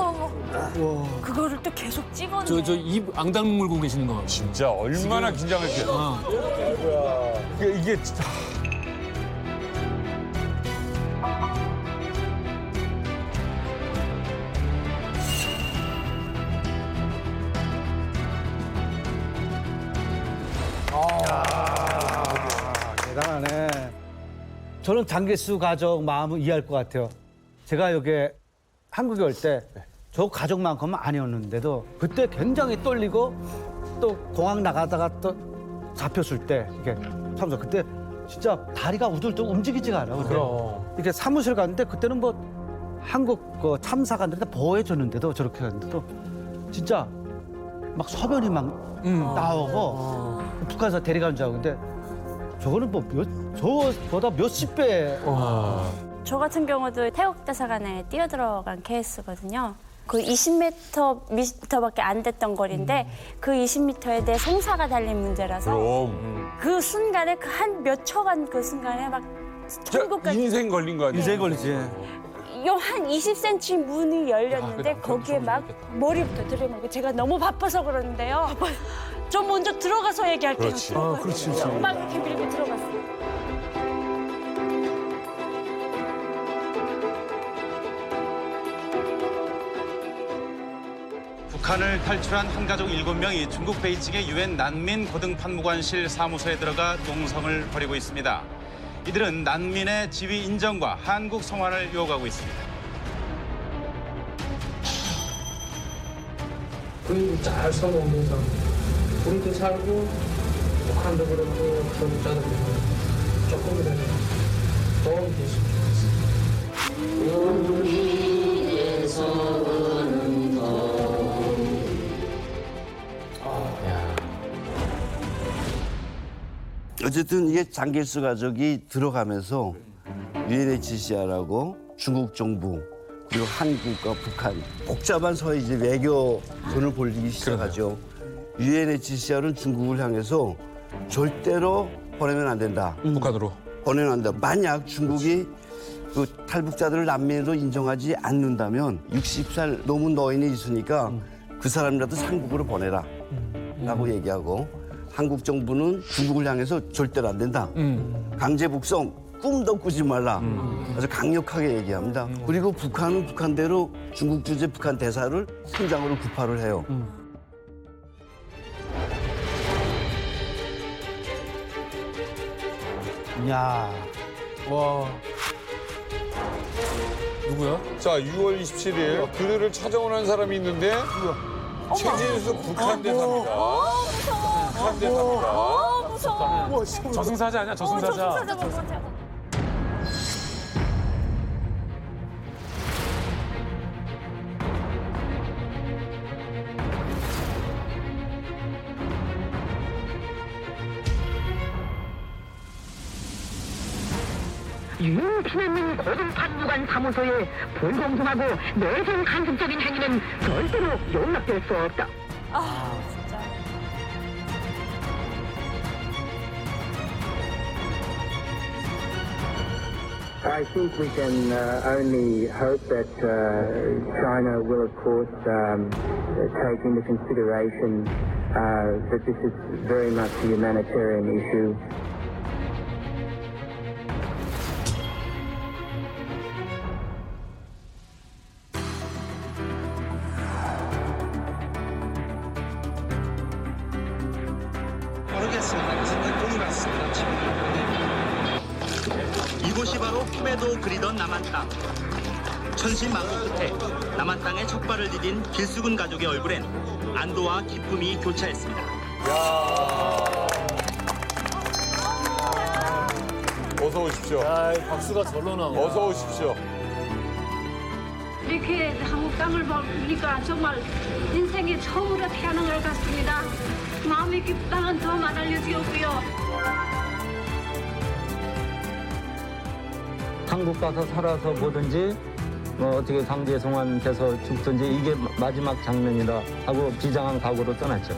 그거를 또 계속 찍었네. 저 입 앙당 물고 계시는 거. 진짜 얼마나 긴장했겠어. 이게 진짜 대단하네. 저는 장길수 가족 마음을 이해할 것 같아요. 제가 여기 한국에 올 때 저 가족만큼은 아니었는데도 그때 굉장히 떨리고 또 공항 나가다가 또 잡혔을 때 이게 참서 그때 진짜 다리가 우들도 움직이지가 않아. 그럼. 이렇게 사무실 갔는데 그때는 뭐 한국 그 참사관들이 다 보호해줬는데도 저렇게 갔는데도 진짜 막 소변이 막 나오고 북한에서 데려가는 줄 알고 근데 저거는 뭐 저보다 몇십 배. 저 같은 경우도 태국 대사관에 뛰어들어간 케이스거든요. 그 20m밖에 안 됐던 거리인데 그 20m에 내 송사가 달린 문제라서 그 순간에 그 한 몇 초간 그 순간에 막 천국까지 인생 걸린 거 아니야? 인생 걸리지. 요 한 20cm 문이 열렸는데 거기에 막 머리부터 들이밀고 제가 너무 바빠서 그러는데요. 좀 먼저 들어가서 얘기할게요. 그렇지. 그렇지, 그렇지. 막 이렇게 밀고 들어갔어요. 북한을 탈출한 한 가족 7명이 중국 베이징의 유엔 난민 고등판무관실 사무소에 들어가 농성을 벌이고 있습니다. 이들은 난민의 지위 인정과 한국 송환을 요구하고 있습니다. 우리도 잘 살아오면서 우리도 살고 북한도 그렇고 한국자도 그렇고 조금이라도 도움이 됐으면 좋겠습니다. 어쨌든 이게 장길수 가족이 들어가면서 UNHCR하고 중국 정부 그리고 한국과 북한 복잡한 서해 이제 외교전을 벌이기 시작하죠. UNHCR은 중국을 향해서 절대로 보내면 안 된다. 북한으로. 보내면 안 된다. 만약 중국이 그 탈북자들을 난민으로 인정하지 않는다면 60살 넘은 노인이 있으니까 그 사람이라도 한국으로 보내라 라고 얘기하고 한국 정부는 중국을 향해서 절대로 안 된다. 강제 북송 꿈도 꾸지 말라. 아주 강력하게 얘기합니다. 그리고 북한은 북한대로 중국 주재 북한 대사를 현장으로 구파를 해요. 야. 와. 누구야? 자, 6월 27일 그들을 찾아오는 사람이 있는데 최진수 북한 대사입니다. 북한 대사입니다. 무서워. 저승사자 아니야, 저승사자. 유엔 피난민 고등판무관 사무소의 불공정하고 내정 간섭적인 행위는 절대로 용납될 수 없다. 진짜. I think we can only hope that China will, of course, take into consideration that this is very much a humanitarian issue. 모르겠습니다. 무슨 꿈 같습니다. 지금. 이곳이 바로 꿈에도 그리던 남한 땅. 천신만고 끝에 남한 땅에 첫 발을 디딘 길수근 가족의 얼굴엔 안도와 기쁨이 교차했습니다. 어서 오십시오. 야, 박수가 절로 나오네. 어서 오십시오. 이렇게 한국 땅을 보니까 정말 인생에 처음으로 태어난 것 같습니다. 마음의 기쁨은 더 많아지었고요. 한국 가서 살아서 뭐든지 뭐 어떻게 강제 송환돼서 죽든지 이게 마지막 장면이다 하고 비장한 각오로 떠났죠.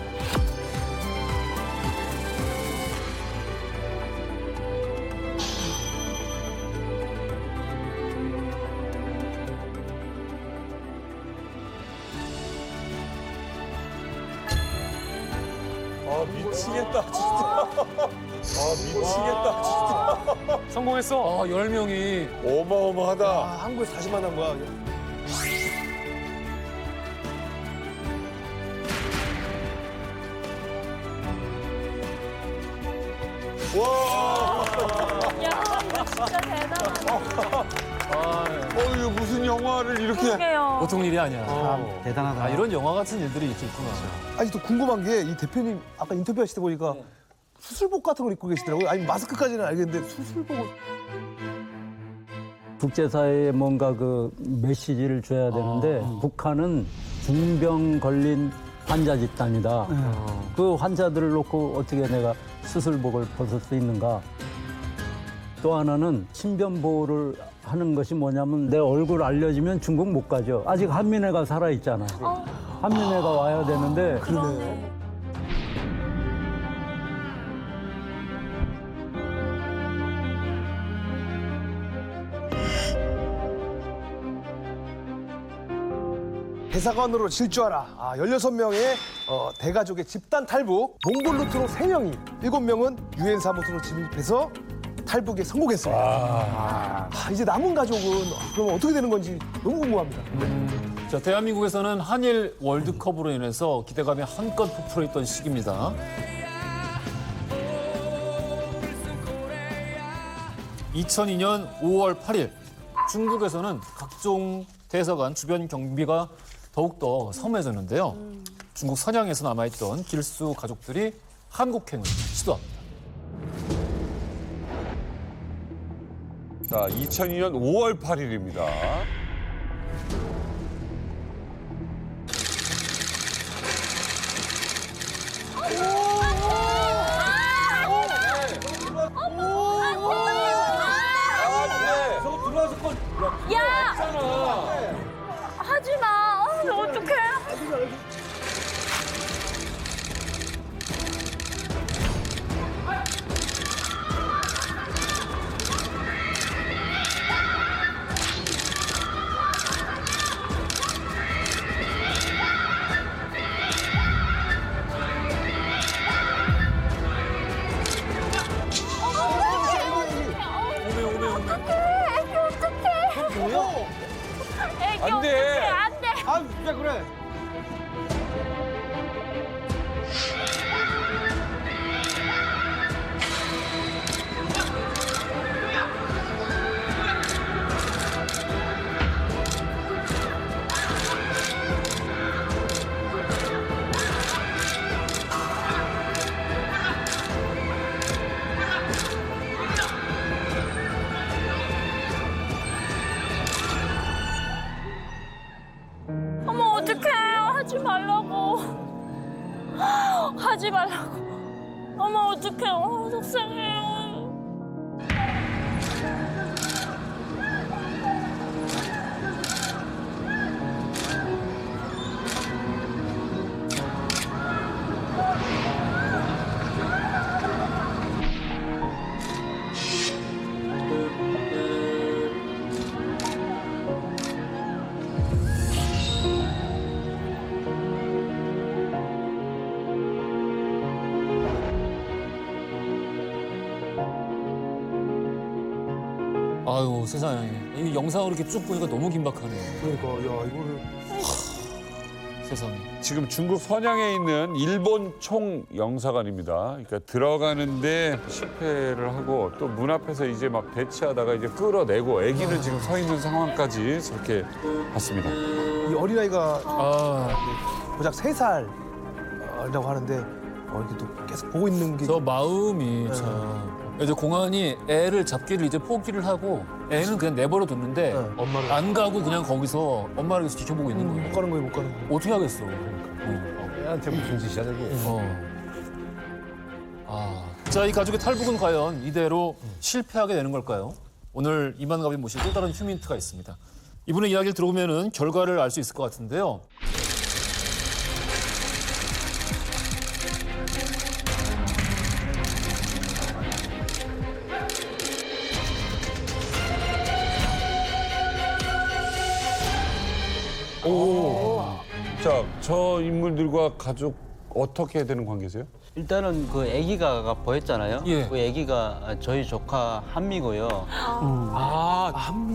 아, 미치겠다, 진짜. 아, 미치겠다, 진짜. 성공했어. 10명이. 어마어마하다. 한국에 다시 만난 거야. 와! 야, 이거 진짜 대단하다. 이거 무슨 영화를 이렇게. 그러게요. 보통 일이 아니야. 대단하다. 이런 영화 같은 일들이 있겠구나. 아니 또 궁금한 게 이 대표님 아까 인터뷰하실 때 보니까 수술복 같은 걸 입고 계시더라고요. 아니 마스크까지는 알겠는데 수술복을. 국제사회에 뭔가 그 메시지를 줘야 되는데 북한은 중병 걸린 환자 집단이다. 그 환자들을 놓고 어떻게 내가 수술복을 벗을 수 있는가. 또 하나는 신변 보호를 하는 것이 뭐냐면 내 얼굴 알려지면 중국 못 가죠. 아직 한민회가 살아있잖아. 한민회가 와야 되는데. 그러네. 대사관으로 질주하라. 16명의 대가족의 집단 탈북. 몽골 루트로 3명이, 7명은 유엔 사무소로 진입해서 탈북에 성공했습니다. 이제 남은 가족은 그럼 어떻게 되는 건지 너무 궁금합니다. 자, 대한민국에서는 한일 월드컵으로 인해서 기대감이 한껏 부풀어 있던 시기입니다. 2002년 5월 8일 중국에서는 각종 대사관 주변 경비가 더욱더 섬해졌는데요. 중국 선양에서 남아있던 길수 가족들이 한국행을 시도합니다. 자, 2002년 5월 8일입니다. 야! 하지 마. 어떡해. 안 돼. 안 돼. 아, 왜 그래? 어머, 어떡해. 하지 말라고. 하지 말라고. 어머, 어떡해. 속상해. 아유, 세상에. 이 영상을 이렇게 쭉 보니까 너무 긴박하네요. 그러니까, 야, 이거를. 세상에. 지금 중국 선양에 있는 일본 총 영사관입니다. 그러니까 들어가는데 실패를 하고 또 문 앞에서 이제 막 대치하다가 이제 끌어내고 아기는 지금 서 있는 상황까지 저렇게 봤습니다. 이 어린아이가 고작 3살이라고 하는데 이렇게 또 계속 보고 있는 게. 저 마음이 참. 이제 공안이 애를 잡기를 이제 포기를 하고 애는 그냥 내버려 뒀는데 엄마를 안 가고 그냥 거기서 엄마를 계속 지켜보고 있는 거예요. 못 가는 거예요, 못 가는 거예요. 어떻게 하겠어? 애한테 무슨 짓이야, 저게. 자, 이 가족의 탈북은 과연 이대로 실패하게 되는 걸까요? 오늘 이만갑이 모신 또 다른 휴민트가 있습니다. 이분의 이야기를 들어보면 결과를 알 수 있을 것 같은데요. 자, 저 인물들과 가족 어떻게 되는 관계세요? 일단은 그 아기가 보였잖아요. 예. 그 아기가 저희 조카 한미고요.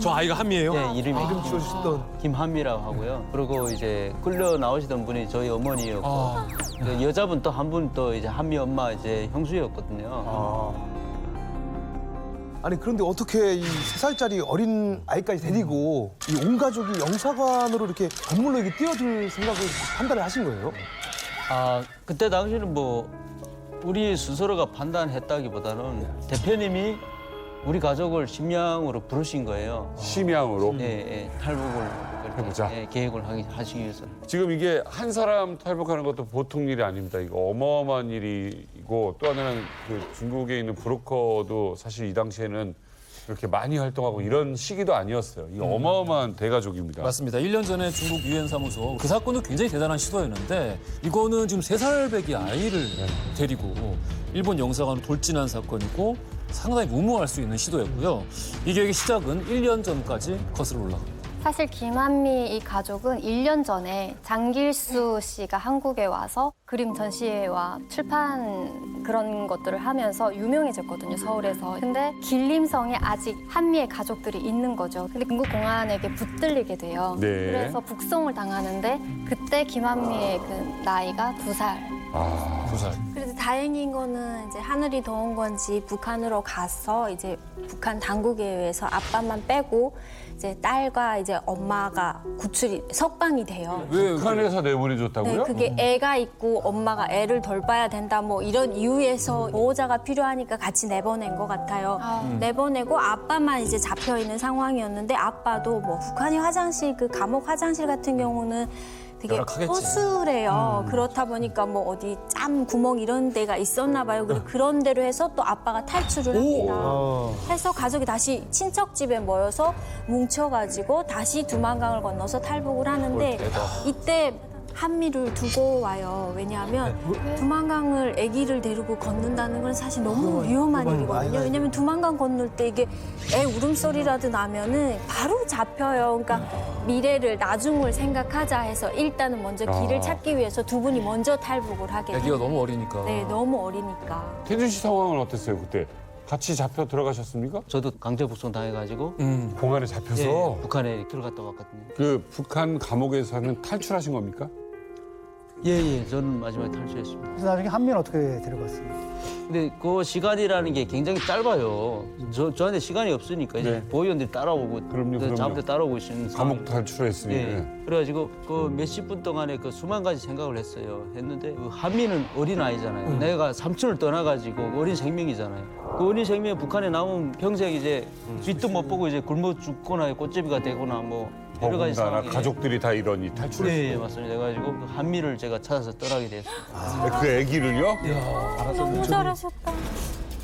저 아이가 한미예요? 네, 이름이 이름 지어주셨던 김한미라고 하고요. 그리고 이제 끌려 나오시던 분이 저희 어머니였고 그 여자분 또 한 분 또 이제 한미 엄마 이제 형수였거든요. 아니 그런데 어떻게 이 3살짜리 어린 아이까지 데리고 이 온 가족이 영사관으로 이렇게 건물로 이렇게 뛰어들 생각을 판단을 하신 거예요? 그때 당시는 뭐 우리 스스로가 판단했다기보다는 대표님이 우리 가족을 심양으로 부르신 거예요. 심양으로? 네, 탈북을 해보자. 계획을 하시기 위해서. 지금 이게 한 사람 탈북하는 것도 보통 일이 아닙니다. 이거 어마어마한 일이고 또 하나는 그 중국에 있는 브로커도 사실 이 당시에는 그렇게 많이 활동하고 이런 시기도 아니었어요. 이 어마어마한 대가족입니다. 맞습니다. 1년 전에 중국 유엔 사무소 그 사건도 굉장히 대단한 시도였는데 이거는 지금 3살배기 아이를 데리고 일본 영사관을 돌진한 사건이고 상당히 무모할 수 있는 시도였고요. 이 계획의 시작은 1년 전까지 거슬러 올라갑니다. 사실 김한미 이 가족은 1년 전에 장길수 씨가 한국에 와서 그림 전시회와 출판 그런 것들을 하면서 유명해졌거든요, 서울에서. 근데 길림성에 아직 한미의 가족들이 있는 거죠. 근데 중국 공안에게 붙들리게 돼요. 네. 그래서 북송을 당하는데 그때 김한미의 그 나이가 2살. 아, 2살. 그래도 다행인 거는 이제 하늘이 더운 건지 북한으로 가서 이제 북한 당국에 의해서 아빠만 빼고 이제 딸과 이제 엄마가 구출이 석방이 돼요. 왜 북한에서 내보내줬다고요? 네, 그게 애가 있고 엄마가 애를 돌봐야 된다 뭐 이런 이유에서 보호자가 필요하니까 같이 내보낸 것 같아요. 내보내고 아빠만 이제 잡혀 있는 상황이었는데 아빠도 뭐 북한의 화장실 그 감옥 화장실 같은 경우는 되게 열악하겠지. 허술해요. 그렇다 보니까 뭐 어디 짬 구멍 이런 데가 있었나 봐요. 그런 데로 해서 또 아빠가 탈출을 합니다. 해서 가족이 다시 친척 집에 모여서 뭉쳐가지고 다시 두만강을 건너서 탈북을 하는데 이때 한미를 두고 와요. 왜냐하면 두만강을 아기를 데리고 건넌다는 건 사실 너무 위험한 일이거든요. 왜냐하면 두만강 건널 때 이게 애 울음소리라도 나면은 바로 잡혀요. 그러니까 미래를 나중을 생각하자 해서 일단은 먼저 길을 찾기 위해서 두 분이 먼저 탈북을 하게 돼요. 아기가 너무 어리니까. 네, 너무 어리니까. 태준 씨 상황은 어땠어요 그때? 같이 잡혀 들어가셨습니까? 저도 강제 북송 당해가지고 공안에 잡혀서 예, 북한에 들어갔다 왔거든요. 그 북한 감옥에서는 탈출하신 겁니까? 예, 저는 마지막에 탈출했습니다. 그래서 나중에 한미는 어떻게 데려갔습니까? 근데 그 시간이라는 게 굉장히 짧아요. 저한테 시간이 없으니까 이제 보호원들이 따라오고 그럼요. 잡을 때 따라오고 있는 감옥 탈출했으니. 예. 그래가지고 그 몇십 분 동안에 그 수만 가지 생각을 했어요. 했는데 그 한미는 어린 아이잖아요. 내가 삼촌을 떠나가지고 어린 생명이잖아요. 그 어린 생명이 북한에 나오면 평생 이제 뒤도 못 보고 이제 굶어 죽거나 꽃제비가 되거나 뭐 여러 가지 더군다나 상황이. 가족들이 다 이러니 탈출했어요. 예, 맞습니다. 그래가지고 그 한미를 제가 찾아서 떠나게 됐습니다. 그 아기를요? 너무 잘하셨다.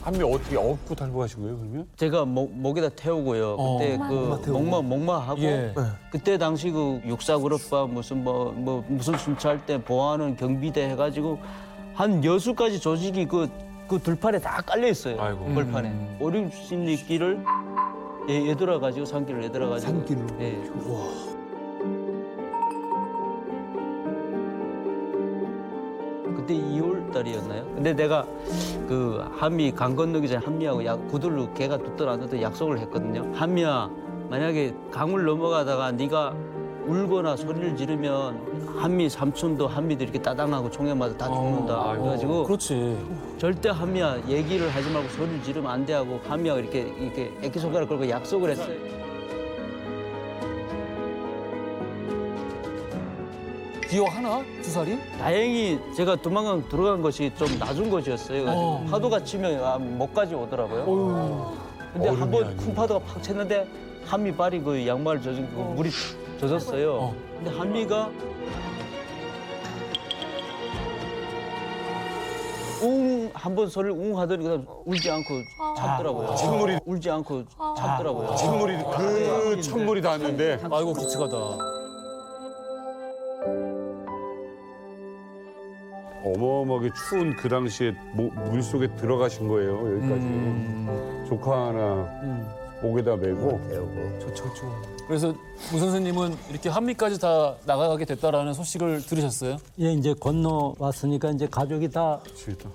한미 어떻게 업고 탈북하신 거예요 그러면? 제가 목에다 태우고요. 그때 그 목마하고 그때 당시 그 육사그룹과 무슨 순찰 때 보안은 경비대 해가지고 한 6가지 조직이 그 들판에 다 깔려 있어요. 벌판에. 오륙신리길을 얘들어가지고 산길을 얘들어가지고. 산길로. 예. 그때 2월 달이었나요? 근데 내가 그 한미 강 건너기 전에 한미하고 구들로 개가 붙들어놨는데 약속을 했거든요. 한미야, 만약에 강을 넘어가다가 네가 울거나 소리를 지르면 한미 삼촌도 한미도 이렇게 따당하고 총에 맞아 다 죽는다. 그래가지고 그렇지. 절대 한미야 얘기를 하지 말고 소리를 지르면 안 돼 하고 한미하고 이렇게 애기손가락 걸고 약속을 했어요. 기억하나? 2살이? 다행히 제가 두만강 들어간 것이 좀 낮은 곳이었어요. 그래서 파도가 치면 목까지 오더라고요. 근데 한 번 큰 파도가 팍 쳤는데 한미 발이 그 양말 젖은 그 물이 젖었어요. 근데 한미가 한 번 소리를 하더니 그다음 울지 않고 참더라고요. 찬물이 울지 않고 참더라고요. 찬물이 그 찬물이 닿았는데 아이고 기특하다. 어마어마하게 추운 그 당시에 물속에 들어가신 거예요 여기까지. 조카 하나 목에다 메고. 그래서 문 선생님은 이렇게 한미까지 다 나가게 됐다라는 소식을 들으셨어요? 예, 이제 건너왔으니까 이제 가족이 다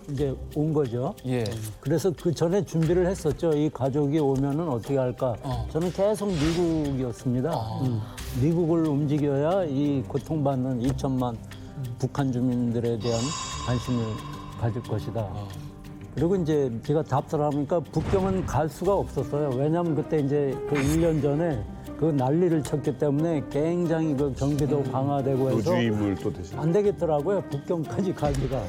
이제 온 거죠. 예. 그래서 그 전에 준비를 했었죠. 이 가족이 오면은 어떻게 할까. 저는 계속 미국이었습니다. 미국을 움직여야 이 고통받는 2천만 북한 주민들에 대한 관심을 가질 것이다. 그리고 이제 비가 답답하니까 북경은 갈 수가 없었어요. 왜냐하면 그때 이제 그 1년 전에 그 난리를 쳤기 때문에 굉장히 그 경비도 강화되고 해서 노주임을 또 대신. 안 되겠더라고요. 북경까지 가기가.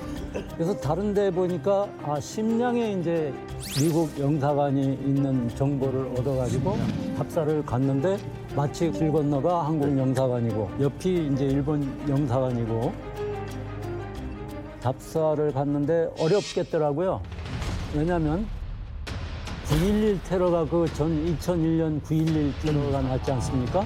그래서 다른 데 보니까 심양에 이제 미국 영사관이 있는 정보를 얻어가지고 답사를 갔는데 마치 길 건너가 한국 영사관이고 옆이 이제 일본 영사관이고 답사를 갔는데 어렵겠더라고요. 왜냐하면 9.11 테러가 그 전 2001년 9.11 테러가 났지 않습니까?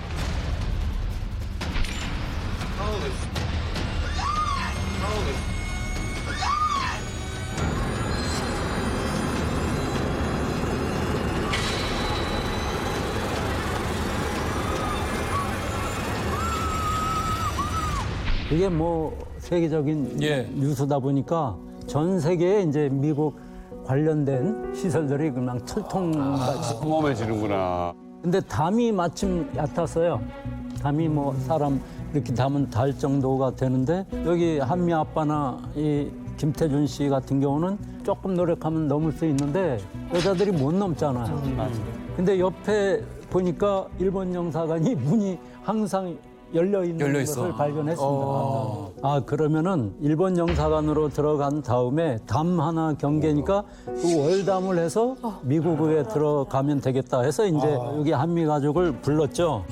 이게 뭐 세계적인 뉴스다 보니까 전 세계에 이제 미국 관련된 시설들이 그냥 철통같이 험해지는구나. 근데 담이 마침 얕았어요. 담이 뭐 사람 이렇게 담은 달 정도가 되는데 여기 한미 아빠나 이 김태준 씨 같은 경우는 조금 노력하면 넘을 수 있는데 여자들이 못 넘잖아요. 근데 옆에 보니까 일본 영사관이 문이 항상 열려 있는 것을 발견했습니다. 그러면은 일본 영사관으로 들어간 다음에 담 하나 경계니까 그 월담을 해서 미국에 들어가면 되겠다 해서 이제 여기 한미 가족을 불렀죠.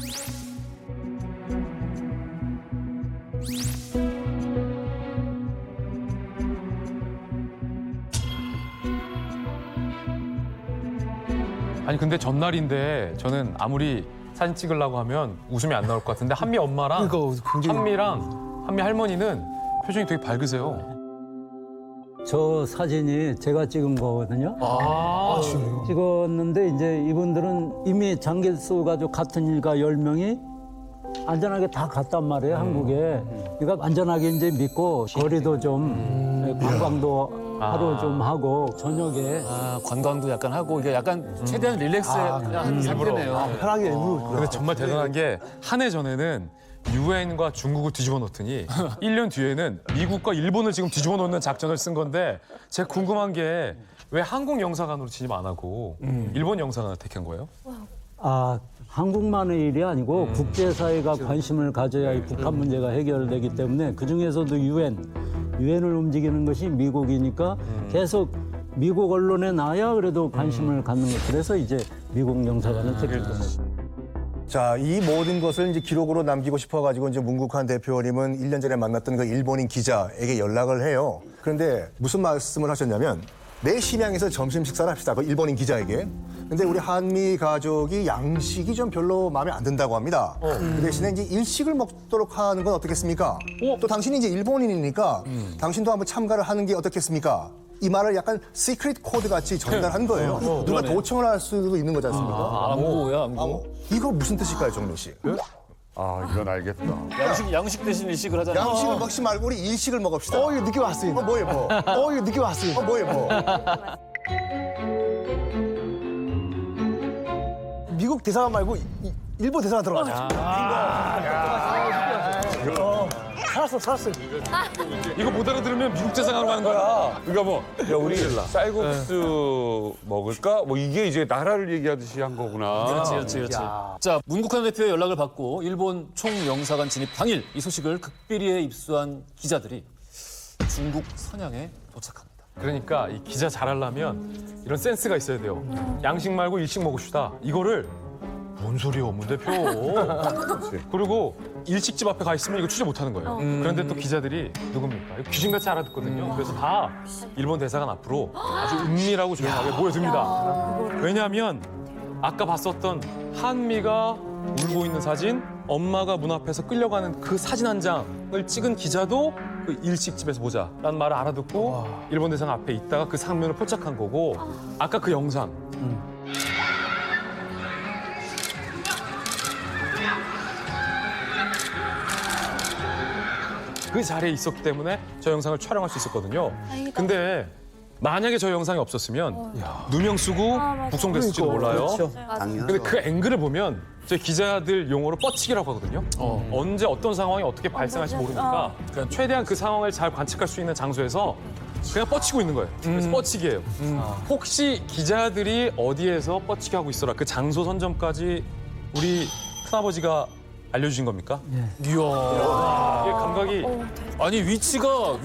아니 근데 전날인데 저는 아무리 사진 찍으려고 하면 웃음이 안 나올 것 같은데 한미 엄마랑 한미랑 한미 할머니는 표정이 되게 밝으세요. 저 사진이 제가 찍은 거거든요. 찍었는데 이제 이분들은 이미 장길수 가족 같은 일가 10명이 안전하게 다 갔단 말이에요, 한국에. 그러니까 안전하게 이제 믿고 거리도 좀 관광도 하루 좀 하고 저녁에 관광도 약간 하고 이게 약간 최대한 릴렉스한 상태네요. 편하게 일부러. 근데 정말 대단한 게 한 해 전에는 유엔과 중국을 뒤집어 놓더니 1년 뒤에는 미국과 일본을 지금 뒤집어 놓는 작전을 쓴 건데 제가 궁금한 게 왜 한국 영사관으로 진입 안 하고 일본 영사관을 택한 거예요? 한국만의 일이 아니고 국제사회가 관심을 가져야 이 북한 문제가 해결되기 때문에 그중에서도 유엔을 움직이는 것이 미국이니까 계속 미국 언론에 나야 그래도 관심을 갖는 것. 그래서 이제 미국 영사관을 택했던 거죠. 자, 이 모든 것을 이제 기록으로 남기고 싶어가지고 이제 문국환 대표님은 1년 전에 만났던 그 일본인 기자에게 연락을 해요. 그런데 무슨 말씀을 하셨냐면 내 심양에서 점심 식사를 합시다. 그 일본인 기자에게. 근데 우리 한미 가족이 양식이 좀 별로 마음에 안 든다고 합니다. 그 대신에 이제 일식을 먹도록 하는 건 어떻겠습니까? 또 당신이 이제 일본인이니까 당신도 한번 참가를 하는 게 어떻겠습니까? 이 말을 약간 시크릿 코드 같이 전달한 거예요. 누가 도청을 할 수도 있는 거지 않습니까? 암호야, 암호. 이거 무슨 뜻일까요, 정민 씨? 이건 알겠다. 양식 대신 일식을 하잖아요. 양식을 먹지 말고 우리 일식을 먹읍시다. 이거 늦게 왔으니까. 뭐예요, 뭐? 이거 늦게 왔으니까. 뭐예요, 뭐? 미국 대사관 말고 일본 대사관 들어가자. 살았어. 이거 못 알아들으면 미국 대사관으로 가는 거야. 그러니까 뭐, 야, 우리 쌀국수 먹을까? 뭐 이게 이제 나라를 얘기하듯이 한 거구나. 그렇지. 자, 문국환 대표의 연락을 받고 일본 총영사관 진입 당일 이 소식을 극비리에 입수한 기자들이 중국 선양에 도착합니다. 그러니까 이 기자 잘하려면 이런 센스가 있어야 돼요. 양식 말고 일식 먹읍시다. 이거를 뭔 소리야, 문 대표. 그리고 일식집 앞에 가 있으면 이거 취재 못 하는 거예요. 그런데 또 기자들이 누굽니까? 이거 귀신같이 알아듣거든요. 그래서 다 일본 대사관 앞으로 아주 은밀하고 조용하게 모여듭니다. 왜냐하면 아까 봤었던 한미가 울고 있는 사진, 엄마가 문 앞에서 끌려가는 그 사진 한 장을 찍은 기자도 그 일식집에서 보자라는 말을 알아듣고 일본 대사관 앞에 있다가 그 장면을 포착한 거고 아까 그 영상 그 자리에 있었기 때문에 저 영상을 촬영할 수 있었거든요. 근데 만약에 저 영상이 없었으면 누명 쓰고 북송됐을지도 몰라요. 근데 그 앵글을 보면 저희 기자들 용어로 뻗치기라고 하거든요. 언제 어떤 상황이 어떻게 발생할지 모르니까 최대한 그 상황을 잘 관측할 수 있는 장소에서 그냥 뻗치고 있는 거예요. 그래서 뻗치기예요. 혹시 기자들이 어디에서 뻗치기 하고 있어라 그 장소 선점까지 우리 큰아버지가 알려주신 겁니까? 이야. 이게 감각이 아니 위치가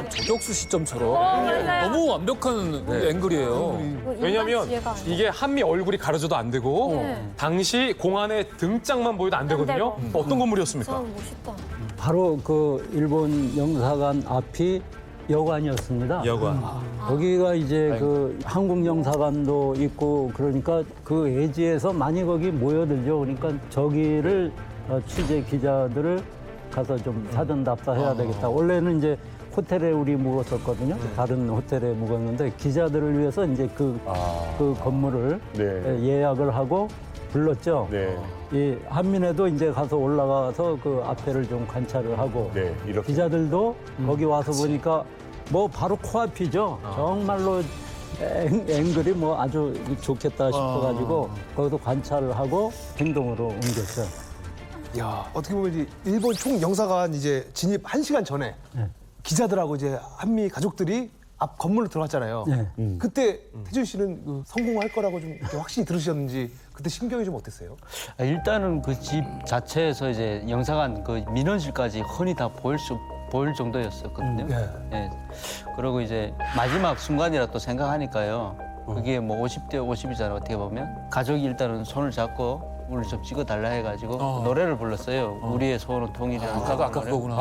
저격수 시점처럼 맞아요. 너무 완벽한 앵글이에요. 왜냐하면 이게 한미 얼굴이 가려져도 안 되고 당시 공안의 등짝만 보여도 안 되거든요. 어떤 건물이었습니까? 멋있다. 바로 그 일본 영사관 앞이 여관이었습니다. 여관. 거기가 이제 그 한국 영사관도 있고 그러니까 그 예지에서 많이 거기 모여들죠. 그러니까 저기를 취재 기자들을 가서 좀 사전 답사해야 되겠다. 원래는 이제 호텔에 우리 묵었었거든요. 다른 호텔에 묵었는데 기자들을 위해서 이제 그 건물을 예약을 하고 불렀죠. 이 한민회도 이제 가서 올라가서 그 앞에를 좀 관찰을 하고 기자들도 거기 와서 보니까 뭐 바로 코앞이죠. 정말로 앵글이 뭐 아주 좋겠다 싶어가지고 거기서 관찰을 하고 행동으로 옮겼죠. 야, 어떻게 보면 이제 일본 총영사관 이제 진입 1시간 전에 기자들하고 이제 한미 가족들이 앞 건물로 들어갔잖아요. 그때 태준 씨는 그 성공할 거라고 좀 이렇게 확신이 들으셨는지 그때 심경이 좀 어땠어요? 일단은 그 집 자체에서 이제 영사관 그 민원실까지 흔히 다 보일 정도였었거든요. 예. 그리고 이제 마지막 순간이라 또 생각하니까요. 그게 뭐 50대 50이잖아요. 어떻게 보면 가족이 일단은 손을 잡고 우리 좀 찍어달라 해가지고 노래를 불렀어요. 우리의 소원은 통일이라는 아까 그거구나.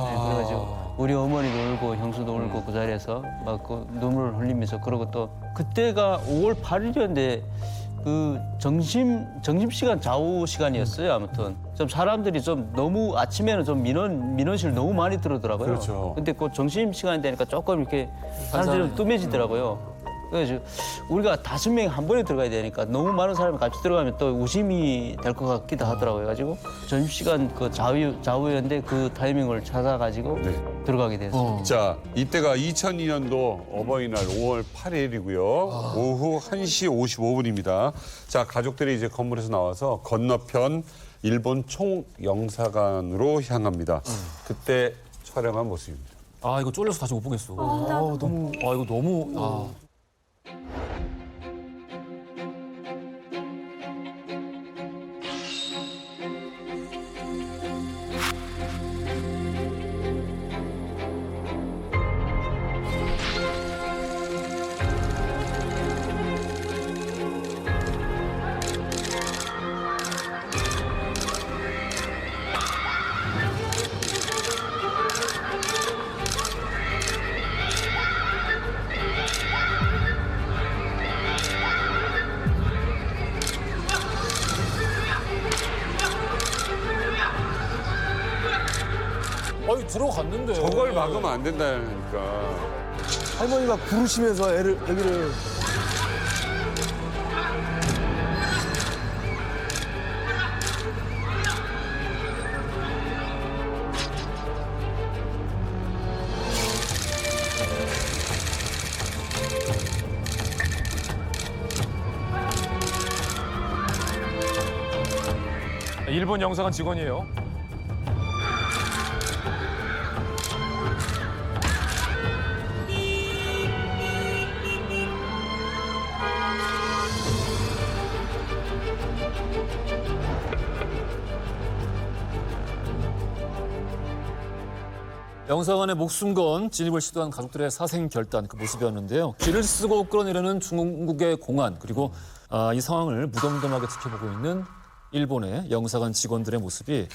네, 그래가지고 우리 어머니도 울고 형수도 울고 그 자리에서 막 그 눈물을 흘리면서 그러고 또 그때가 5월 8일이었는데 그 점심시간 좌우 시간이었어요. 아무튼 좀 사람들이 좀 너무 아침에는 좀 민원실 너무 많이 들어오더라고요. 그렇죠. 근데 그 점심시간이 되니까 조금 이렇게 사람들이 좀 뜸해지더라고요. 그래서 우리가 5명이 한 번에 들어가야 되니까 너무 많은 사람이 같이 들어가면 또 우심이 될 것 같기도 하더라고요. 그래가지고 점심시간 그 좌우였는데 그 타이밍을 찾아가지고 들어가게 됐어요. 자, 이때가 2002년도 어버이날 5월 8일이고요. 오후 1시 55분입니다. 자, 가족들이 이제 건물에서 나와서 건너편 일본 총영사관으로 향합니다. 그때 촬영한 모습입니다. 아 이거 쫄려서 다시 못 보겠어. 너무 이거 너무. 아니 들어갔는데. 저걸 막으면 안 된다니까. 할머니가 부르시면서 애기를 일본 영사관 직원이에요. 영사관의 목숨 건 진입을 시도한 가족들의 사생 결단 그 모습이었는데요. 길을 쓰고 끌어내려는 중국의 공안 그리고 이 상황을 무덤덤하게 지켜보고 있는 일본의 영사관 직원들의 모습이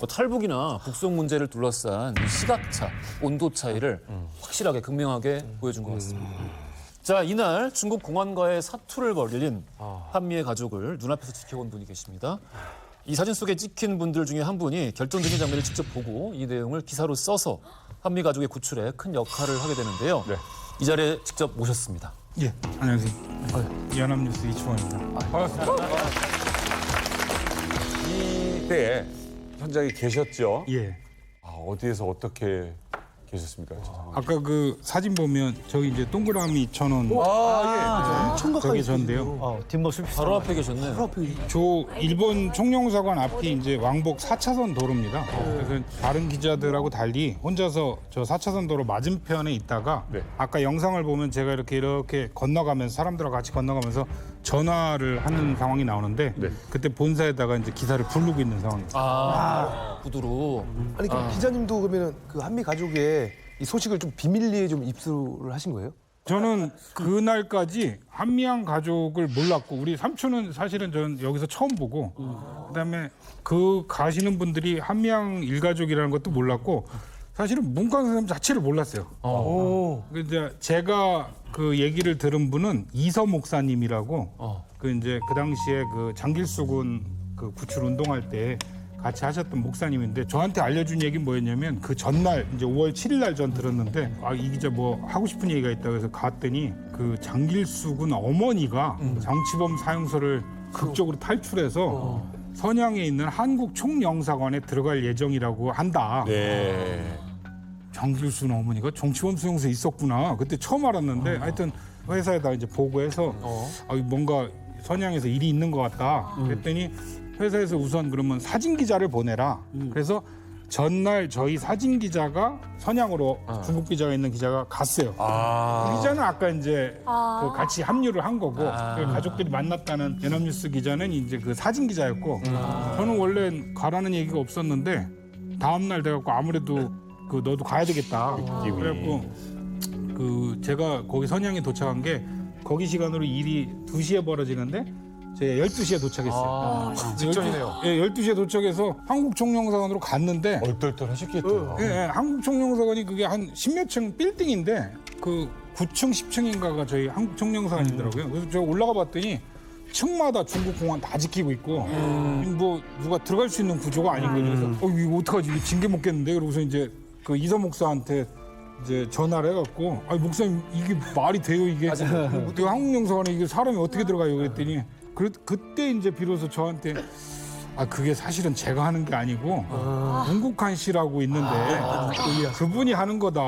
탈북이나 북송 문제를 둘러싼 이 시각차, 온도 차이를 확실하게 극명하게 보여준 것 같습니다. 자, 이날 중국 공안과의 사투를 벌인 한미의 가족을 눈앞에서 지켜본 분이 계십니다. 이 사진 속에 찍힌 분들 중에 한 분이 결정적인 장면을 직접 보고 이 내용을 기사로 써서 한미 가족의 구출에 큰 역할을 하게 되는데요. 이 자리에 직접 모셨습니다. 예, 안녕하세요. 연합뉴스 이충원입니다. 반갑습니다. 이때에 현장에 계셨죠? 예. 어디에서 어떻게 계셨습니까? 아까 그 사진 보면 저기 이제 동그라미 쳐놓은 저기 전데요. 뒷모습 바로 앞에 계셨네. 저 일본 총영사관 앞이 이제 왕복 4차선 도로입니다. 그래서 다른 기자들하고 달리 혼자서 저 4차선 도로 맞은편에 있다가 아까 영상을 보면 제가 이렇게 건너가면서 사람들하고 같이 건너가면서 전화를 하는 상황이 나오는데 그때 본사에다가 이제 기사를 부르고 있는 상황입니다. 구두로. 아니 그 기자님도 그러면 그 한미 가족의 이 소식을 좀 비밀리에 좀 입수를 하신 거예요? 저는 그날까지 한미양 가족을 몰랐고 우리 삼촌은 사실은 전 여기서 처음 보고 그다음에 그 가시는 분들이 한미양 일가족이라는 것도 몰랐고 사실은 문관 선생님 자체를 몰랐어요. 이제 제가 그 얘기를 들은 분은 이서 목사님이라고 그 이제 그 당시에 그 장길수군 그 구출 운동할 때 같이 하셨던 목사님인데 저한테 알려준 얘기는 뭐였냐면 그 전날 이제 5월 7일 날 전 들었는데 이 기자 뭐 하고 싶은 얘기가 있다고 해서 갔더니 그 장길수군 어머니가 정치범 사용소를 극적으로 탈출해서 선양에 있는 한국 총영사관에 들어갈 예정이라고 한다. 장길순 어머니가 정치범 수용소에 있었구나. 그때 처음 알았는데 하여튼 회사에다 이제 보고해서 뭔가 선양에서 일이 있는 것 같다. 그랬더니 회사에서 우선 그러면 사진 기자를 보내라. 그래서 전날 저희 사진 기자가 선양으로 중국 기자가 있는 기자가 갔어요. 그 기자는 아까 이제 그 같이 합류를 한 거고 그 가족들이 만났다는 연합뉴스 기자는 이제 그 사진 기자였고 저는 원래 가라는 얘기가 없었는데 다음 날 돼갖고 아무래도 그 너도 가야 되겠다. 그래갖고 그 제가 거기 선양에 도착한 게 거기 시간으로 일이 2시에 벌어지는데 제가 12시에 도착했어요. 직전이네요. 12시에 도착해서 한국 총영사관으로 갔는데 얼떨떨하셨겠다. 한국 총영사관이 그게 한 10몇 층 빌딩인데 그 9층, 10층인가가 저희 한국 총영사관이더라고요. 그래서 제가 올라가 봤더니 층마다 중국 공안 다 지키고 있고 뭐 누가 들어갈 수 있는 구조가 아닌 거죠. 그래서 이거 어떡하지? 이거 징계 먹겠는데? 그러고서 이제 그 이서 목사한테 이제 전화를 해갖고 목사님 이게 말이 돼요 이게 어떻게 한국 영사관에 이게 사람이 어떻게 들어가요? 그랬더니 그때 이제 비로소 저한테 그게 사실은 제가 하는 게 아니고 문국한 씨라고 있는데 그분이 하는 거다.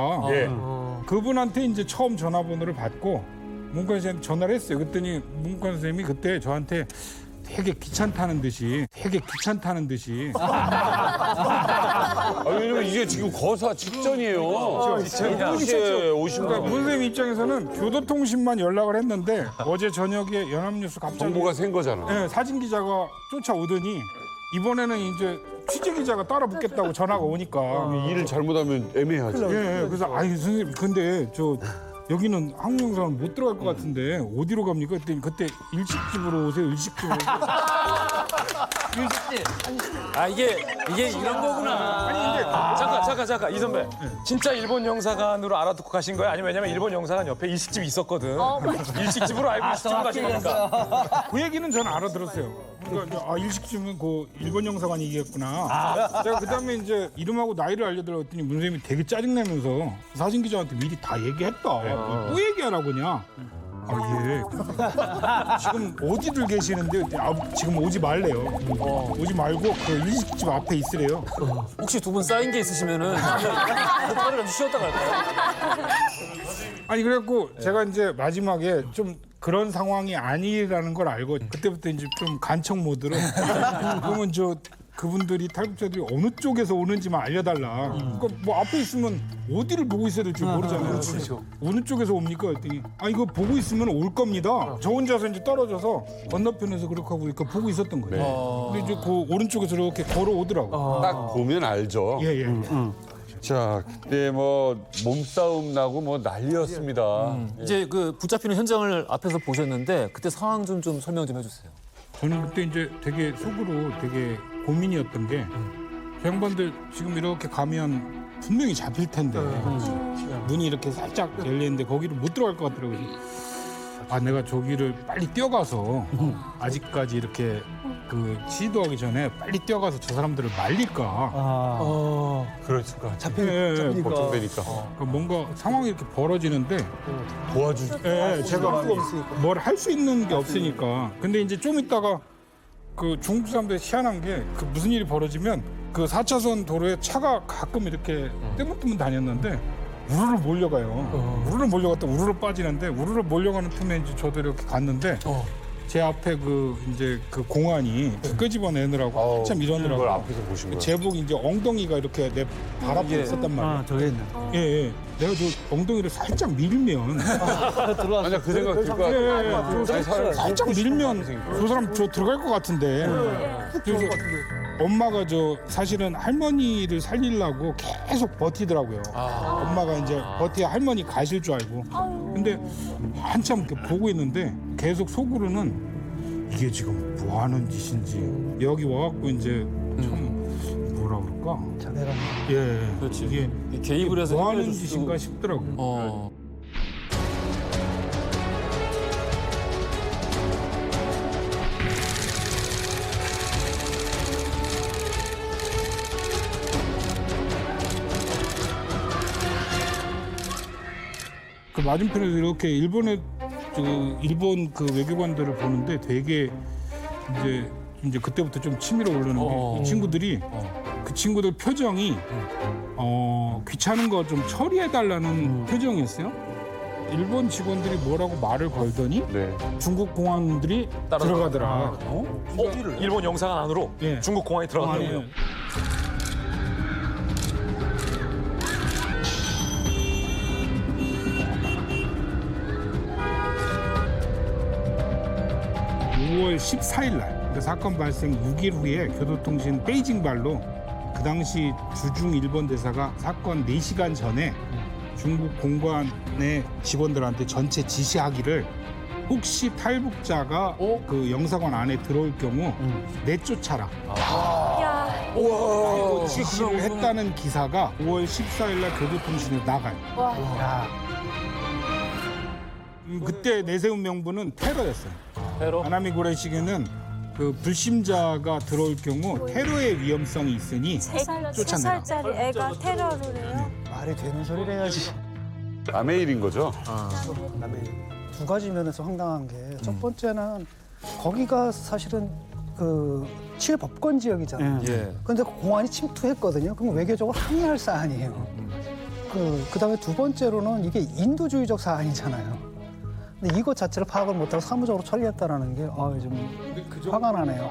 그분한테 이제 처음 전화번호를 받고 문국한 씨한테 전화를 했어요. 그랬더니 문국한 선생님이 그때 저한테 되게 귀찮다는 듯이 왜냐면 이게 지금 거사 직전이에요. 12시에 오신 그러니까 문 선생님 입장에서는 교도통신만 연락을 했는데 어제 저녁에 연합뉴스 갑자기 정보가 센 거잖아. 네, 사진 기자가 쫓아오더니 이번에는 이제 취재 기자가 따라 붙겠다고 전화가 오니까 일을 잘못하면 애매하지. 그래서 선생님 근데 여기는 한국영사관 못 들어갈 것 같은데 어디로 갑니까? 그랬더니 그때 일식집으로 오세요. 일식집으로. 이게 이런 거구나. 아니 근데 잠깐 이 선배 진짜 일본 영사관으로 알아듣고 가신 거예요? 아니면 왜냐면 일본 영사관 옆에 일식집이 있었거든. 일식집으로 알고 일식집으로 가신 겁니까? 그 얘기는 저는 알아들었어요. 그러니까 일식집은 그 일본 영사관이겠구나. 제가 그다음에 이제 이름하고 나이를 알려드렸더니 문 선생님이 되게 짜증내면서 사진 기자한테 미리 다 얘기했다. 또 얘기하라고 그냥. 예. 지금 어디들 계시는데 지금 오지 말래요. 오지 말고 그 일식집 앞에 있으래요. 혹시 두 분 쌓인 게 있으시면은 하루 좀 쉬었다 갈까요? 아니 그래갖고 제가 이제 마지막에 좀 그런 상황이 아니라는 걸 알고 그때부터 이제 좀 간척 모드로 그러면 그분들이 탈북자들이 어느 쪽에서 오는지만 알려달라. 그러니까 뭐 앞에 있으면 어디를 보고 있어야 될지 모르잖아요. 그렇죠. 어느 쪽에서 옵니까? 그랬더니 이거 보고 있으면 올 겁니다. 저 혼자서 이제 떨어져서 건너편에서 그렇게 하고 그러니까 보고 있었던 거예요. 근데 이제 그 오른쪽에서 이렇게 걸어오더라고. 딱 보면 알죠. 예. 자, 그때 뭐 몸싸움 나고 뭐 난리였습니다. 이제 그 붙잡히는 현장을 앞에서 보셨는데 그때 상황 좀 설명 좀 해주세요. 저는 그때 이제 되게 속으로 되게 고민이었던 게 저 양반들 지금 이렇게 가면 분명히 잡힐 텐데 문이 이렇게 살짝 열리는데 거기를 못 들어갈 것 같더라고요. 내가 저기를 빨리 뛰어가서 아직까지 이렇게 그 시도하기 전에 빨리 뛰어가서 저 사람들을 말릴까. 그렇을까. 잡히니까. 걱정되니까. 뭔가 상황이 이렇게 벌어지는데 도와주지. 제가 뭘 할 수 있는 게 없으니까. 근데 이제 좀 있다가 그 중국 사람들 희한한 게 그 무슨 일이 벌어지면 그 4차선 도로에 차가 가끔 이렇게 뜨문뜨문 다녔는데 우르르 몰려가요. 우르르 몰려갔다 우르르 빠지는데 우르르 몰려가는 틈에 이제 저도 이렇게 갔는데 제 앞에 그 이제 그 공안이 끄집어내느라고 한참 이러느라고 그걸 앞에서 보신 거예요? 제복 이제 엉덩이가 이렇게 내 발 앞에 있었단 말이에요. 저게 있네. 예. 내가 저 엉덩이를 살짝 밀면 아니야 그 생각 들 것 같아. 살짝 밀면 저 사람 저 들어갈 것 같은데. 그래서 엄마가 저 사실은 할머니를 살리려고 계속 버티더라고요. 엄마가 이제 버티야 할머니 가실 줄 알고. 근데 한참 이렇게 보고 있는데 계속 속으로는 이게 지금 뭐 하는 짓인지 여기 와갖고 이제 참 뭐라 그럴까? 자네가 예. 그렇지. 이게 개입을 해서 뭐 하는 해결해줄 수도- 짓인가 싶더라고요. 그 맞은편에서 이렇게 일본 그 외교관들을 보는데 되게 이제 그때부터 좀 치밀어 오르는 게 이 친구들이 그 친구들 표정이 귀찮은 거 좀 처리해 달라는 표정이었어요. 일본 직원들이 뭐라고 말을 걸더니 중국 공안들이 들어가더라. 일본 영사관 안으로 중국 공항에 들어간다고요? 공안에. (5월 14일) 날 그 사건 발생 6일 후에 교도통신 베이징발로 그 당시 주중 일본 대사가 사건 4시간 전에 중국 공관의 직원들한테 전체 지시하기를 혹시 탈북자가 그 영사관 안에 들어올 경우 내쫓아라. 라고 지시를 했다는 기사가 5월 14일 날 교도통신에 나가요. 그때 내세운 명분은 테러였어요. 테러? 아나미 고레시계는 그 불심자가 들어올 경우 테러의 위험성이 있으니 쫓아내라. 3살짜리 애가 테러를 해요? 말이 되는 소리를 해야지. 남의 일인 거죠? 두 가지 면에서 황당한 게 첫 번째는 거기가 사실은 그 치외법권 지역이잖아요. 그런데 공안이 침투했거든요. 그럼 외교적으로 항의할 사안이에요. 그다음에 두 번째로는 이게 인도주의적 사안이잖아요. 근데 이것 자체를 파악을 못하고 사무적으로 처리했다라는 게 좀 화가 나네요.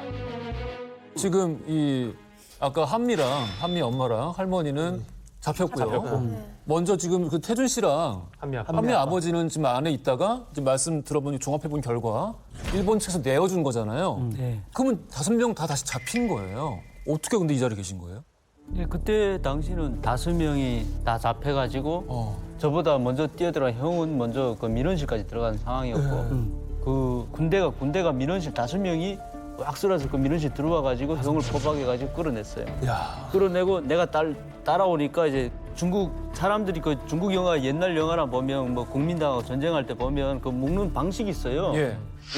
지금 이 아까 한미 엄마랑 할머니는 잡혔고요. 먼저 지금 그 태준 씨랑 한미 아버지는 지금 안에 있다가 지금 말씀 들어보니 종합해 본 결과 일본 측에서 내어준 거잖아요. 그러면 5명 다 다시 잡힌 거예요. 어떻게 근데 이 자리에 계신 거예요? 그때 당시는 5명이 다 잡혀가지고 저보다 먼저 뛰어들어 형은 먼저 그 민원실까지 들어간 상황이었고 그 군대가 민원실 5명이 꽉 쓸어서 그 민원실 들어와가지고 형을 포박해가지고 끌어냈어요. 끌어내고 내가 따라오니까 이제 중국 사람들이 그 중국 영화 옛날 영화나 보면 뭐 국민당하고 전쟁할 때 보면 그 묶는 방식이 있어요.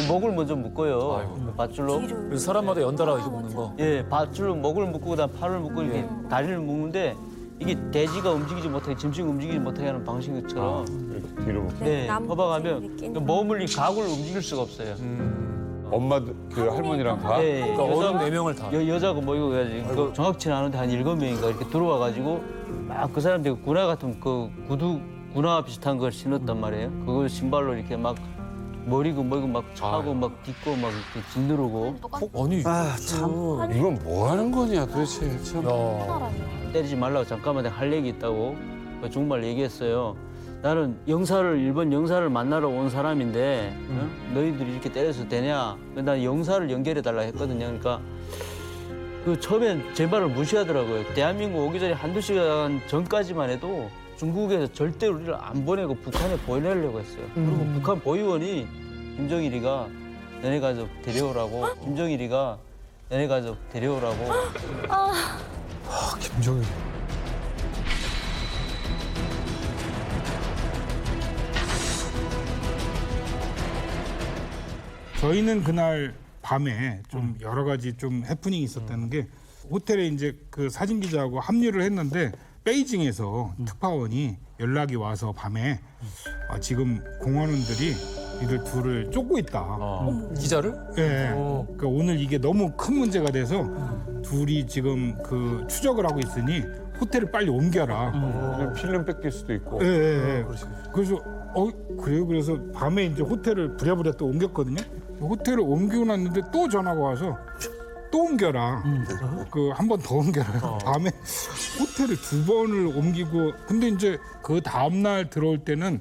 목을 먼저 묶어요. 밧줄로. 그래서 사람마다 연달아 이렇게 묶는 거. 예, 밧줄로 목을 묶고 그다음 팔을 묶고 이렇게 다리를 묶는데 이게 돼지가 움직이지 못하게 짐승이 움직이지 못하게 하는 방식처럼 이렇게 뒤로. 네, 퍼박하면 그 몸을 이 각을 움직일 수가 없어요. 엄마 그 할머니랑 다? 네, 그러니까 어른 4명을 다. 여자가 모이고 해가지고 그 정확치는 않은데 한 7명인가 이렇게 들어와가지고 막 그 사람들이 군화 같은 그 군화 비슷한 걸 신었단 말이에요. 그걸 신발로 이렇게 막 머리고 뭐고 막 차고 막 딛고 막 이렇게 짓누르고. 아니 참 이건 뭐 하는 거냐 도대체 참. 때리지 말라고 잠깐만 내가 할 얘기 있다고 정말 얘기했어요. 나는 일본 영사를 만나러 온 사람인데 너희들이 이렇게 때려서 되냐? 난 영사를 연결해 달라 했거든요. 그러니까 그 처음엔 제 말을 무시하더라고요. 대한민국 오기 전에 1~2시간 전까지만 해도 중국에서 절대 우리를 안 보내고 북한에 보내려고 했어요. 그리고 북한 보위원이 김정일이가 너네 가족 데려오라고. 김정일이가 너네 가족 데려오라고. 김정일. 저희는 그날 밤에 좀 여러 가지 좀 해프닝이 있었다는 게 호텔에 이제 그 사진 기자하고 합류를 했는데 베이징에서 특파원이 연락이 와서 밤에 지금 공안원들이 이들 둘을 쫓고 있다. 기자를? 예. 그러니까 오늘 이게 너무 큰 문제가 돼서 둘이 지금 그 추적을 하고 있으니 호텔을 빨리 옮겨라. 필름 뺏길 수도 있고. 예. 그래서 그래요? 그래서 밤에 이제 호텔을 부랴부랴 또 옮겼거든요. 호텔을 옮기고 났는데 또 전화가 와서 또 옮겨라. 그 한 번 더 옮겨라. 밤에 호텔을 2번을 옮기고 근데 이제 그 다음 날 들어올 때는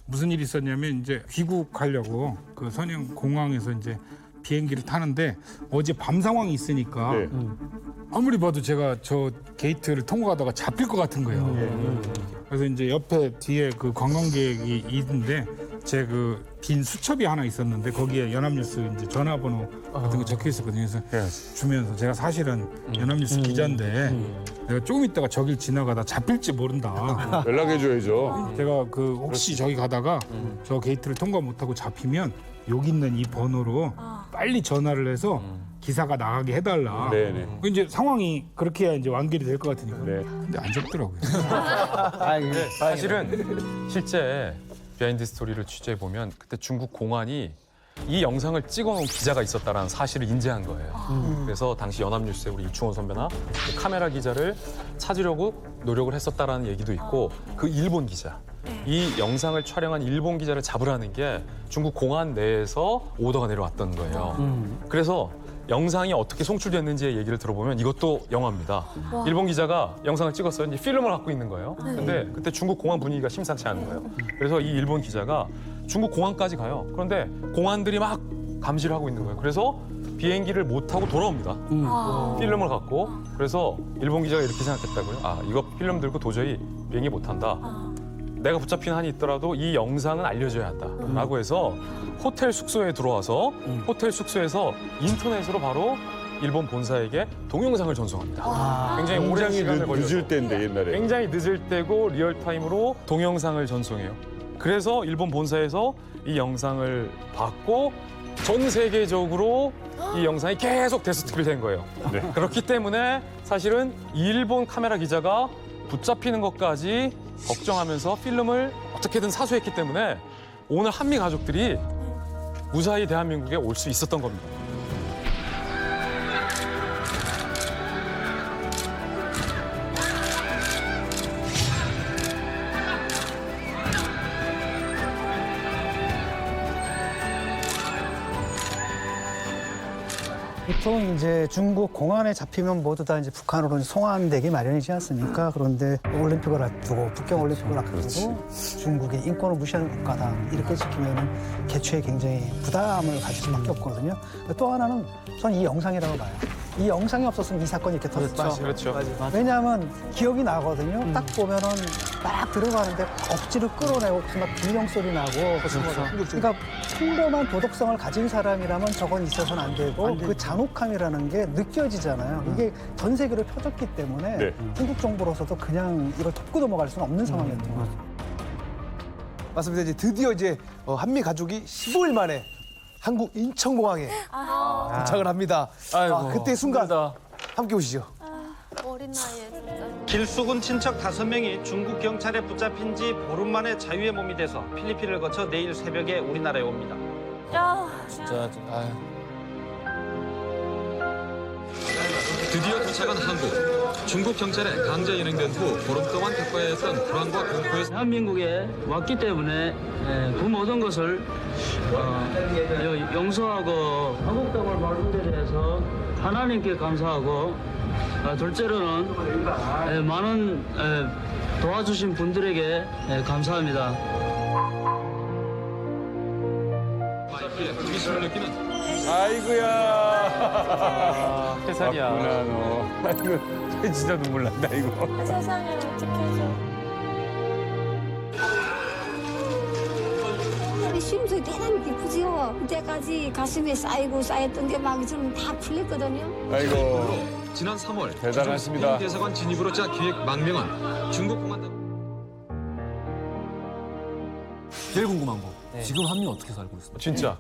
무슨 일이 있었냐면 이제 귀국하려고 그 선영 공항에서 이제 비행기를 타는데 어제 밤 상황이 있으니까 아무리 봐도 제가 저 게이트를 통과하다가 잡힐 것 같은 거예요. 그래서 이제 옆에 뒤에 그 관광객이 있는데 제 그 빈 수첩이 하나 있었는데 거기에 연합뉴스 이제 전화번호 같은 거 적혀 있었거든요. 그래서 주면서 제가 사실은 연합뉴스 기자인데 내가 조금 있다가 저길 지나가다 잡힐지 모른다. 연락해줘야죠. 제가 그 혹시 저기 가다가 저 게이트를 통과 못하고 잡히면 여기 있는 이 번호로 빨리 전화를 해서 기사가 나가게 해달라. 네네. 이제 상황이 그렇게 해야 이제 완결이 될 것 같으니까. 근데 안 잡더라고요. 네, 사실은 실제 비하인드 스토리를 취재해 보면 그때 중국 공안이 이 영상을 찍어놓은 기자가 있었다라는 사실을 인지한 거예요. 그래서 당시 연합뉴스의 우리 이충원 선배나 그 카메라 기자를 찾으려고 노력을 했었다라는 얘기도 있고 그 일본 기자, 이 영상을 촬영한 일본 기자를 잡으라는 게 중국 공안 내에서 오더가 내려왔던 거예요. 그래서 영상이 어떻게 송출됐는지의 얘기를 들어보면 이것도 영화입니다. 와. 일본 기자가 영상을 찍었어요. 이제 필름을 갖고 있는 거예요. 네. 근데 그때 중국 공안 분위기가 심상치 않은 거예요. 그래서 이 일본 기자가 중국 공항까지 가요. 그런데 공안들이 막 감시를 하고 있는 거예요. 그래서 비행기를 못 타고 돌아옵니다. 필름을 갖고. 그래서 일본 기자가 이렇게 생각했다고요. 아, 이거 필름 들고 도저히 비행기 못 탄다. 내가 붙잡힌 한이 있더라도 이 영상은 알려줘야 한다라고 해서 호텔 숙소에 들어와서 호텔 숙소에서 인터넷으로 바로 일본 본사에게 동영상을 전송합니다. 굉장히 오랜 시간을 걸려서 늦을 때인데 옛날에. 굉장히 늦을 때고 리얼타임으로 동영상을 전송해요. 그래서 일본 본사에서 이 영상을 받고 전 세계적으로 이 영상이 계속 데스트필 된 거예요. 그렇기 때문에 사실은 일본 카메라 기자가 붙잡히는 것까지 걱정하면서 필름을 어떻게든 사수했기 때문에 오늘 한미 가족들이 무사히 대한민국에 올 수 있었던 겁니다. 보통 이제 중국 공안에 잡히면 모두 다 이제 북한으로 송환되기 마련이지 않습니까? 그런데 올림픽을 앞두고 북경 올림픽을 앞두고 중국이 인권을 무시하는 국가다 이렇게 지키면은 개최에 굉장히 부담을 가질 수밖에 없거든요. 또 하나는 전 이 영상이라고 봐요. 이 영상이 없었으면 이 사건이 이렇게 터졌죠. 그렇죠. 왜냐하면 기억이 나거든요. 딱 보면은 막 들어가는데 억지로 끌어내고 무슨 막 비명 소리 나고 그러니까 평범한 도덕성을 가진 사람이라면 저건 있어서는 안 되고 그 잔혹함이라는 게 느껴지잖아요. 이게 전 세계로 펴졌기 때문에 중국 정부로서도 그냥 이걸 덮고 넘어갈 수는 없는 상황이었던 거죠. 맞습니다. 이제 드디어 이제 한미 가족이 15일 만에 한국 인천공항에 도착을 합니다. 그때 순간 함께 보시죠. 어린 나이에 진짜. 길숙은 친척 5명이 중국 경찰에 붙잡힌 지 보름 만에 자유의 몸이 돼서 필리핀을 거쳐 내일 새벽에 우리나라에 옵니다. 진짜 드디어 도착한 한국. 중국 경찰에 강제 연행된 후 보름 동안 겪어야 했던 불안과 공포에 대한민국에 왔기 때문에 그 모든 것을 용서하고 한국 땅을 밟은 데 대해서 하나님께 감사하고 둘째로는 많은 도와주신 분들에게 감사합니다. 미심을 느끼는 아이고야. 세상이야. 맞구나, 너. 아이고, 진짜 눈물 난다, 이거. 세상에 어떡해줘. 심속이 대단히 기쁘지요. 그때까지 가슴에 쌓였던 게 막 좀 다 풀렸거든요. 아이고. 지난 3월 대단하십니다. 대사관 진입으로 짜 기획 망명한 중국 공안당. 제일 궁금한 거. 지금 한미 어떻게 살고 있습니까? 진짜.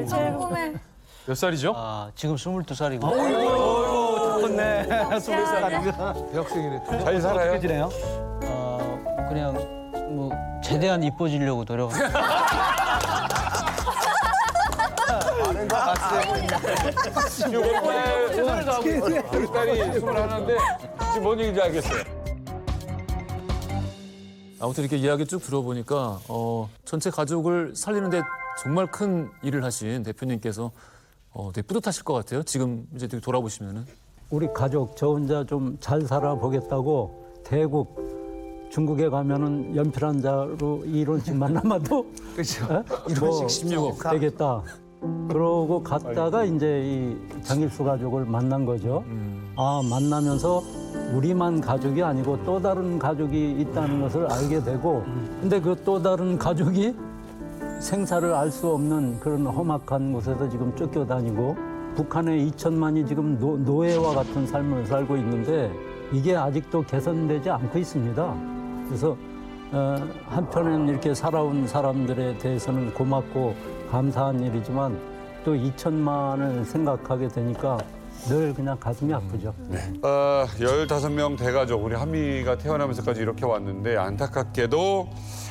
제일 궁금해. 몇 살이죠? 아, 지금 22살이고. 다 컸네. 20살이니까. 대학생이네. 잘 살아요? 어떻게 지내요? 그냥 뭐 최대한 이뻐지려고 노력. 최선을 다하고 있어요. 우리 딸이 21인데 지금 뭔 얘기인지 알겠어요. 아무튼 이렇게 이야기 쭉 들어보니까 전체 가족을 살리는데 정말 큰 일을 하신 대표님께서 되게 뿌듯하실 것 같아요. 지금 이제 돌아보시면은. 우리 가족 저 혼자 좀 잘 살아보겠다고 대국 중국에 가면은 연필 한 자로 1원씩만 남아도 그렇죠. 1원씩 16억 되겠다. 그러고 갔다가 이제 이 장길수 가족을 만난 거죠. 아, 만나면서 우리만 가족이 아니고 또 다른 가족이 있다는 것을 알게 되고, 근데 그 또 다른 가족이 생사를 알 수 없는 그런 험악한 곳에서 지금 쫓겨다니고 북한의 2천만이 지금 노예와 같은 삶을 살고 있는데 이게 아직도 개선되지 않고 있습니다. 그래서 한편엔 이렇게 살아온 사람들에 대해서는 고맙고 감사한 일이지만 또 2천만을 생각하게 되니까 늘 그냥 가슴이 아프죠. 15명 대가족, 우리 한미가 태어나면서까지 이렇게 왔는데 안타깝게도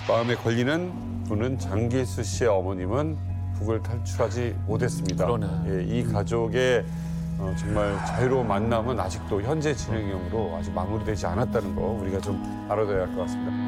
마음에 걸리는 분은 장길수 씨의 어머님은 북을 탈출하지 못했습니다. 예, 이 가족의 정말 자유로운 만남은 아직도 현재 진행형으로 아직 마무리되지 않았다는 거 우리가 좀 알아둬야 할 것 같습니다.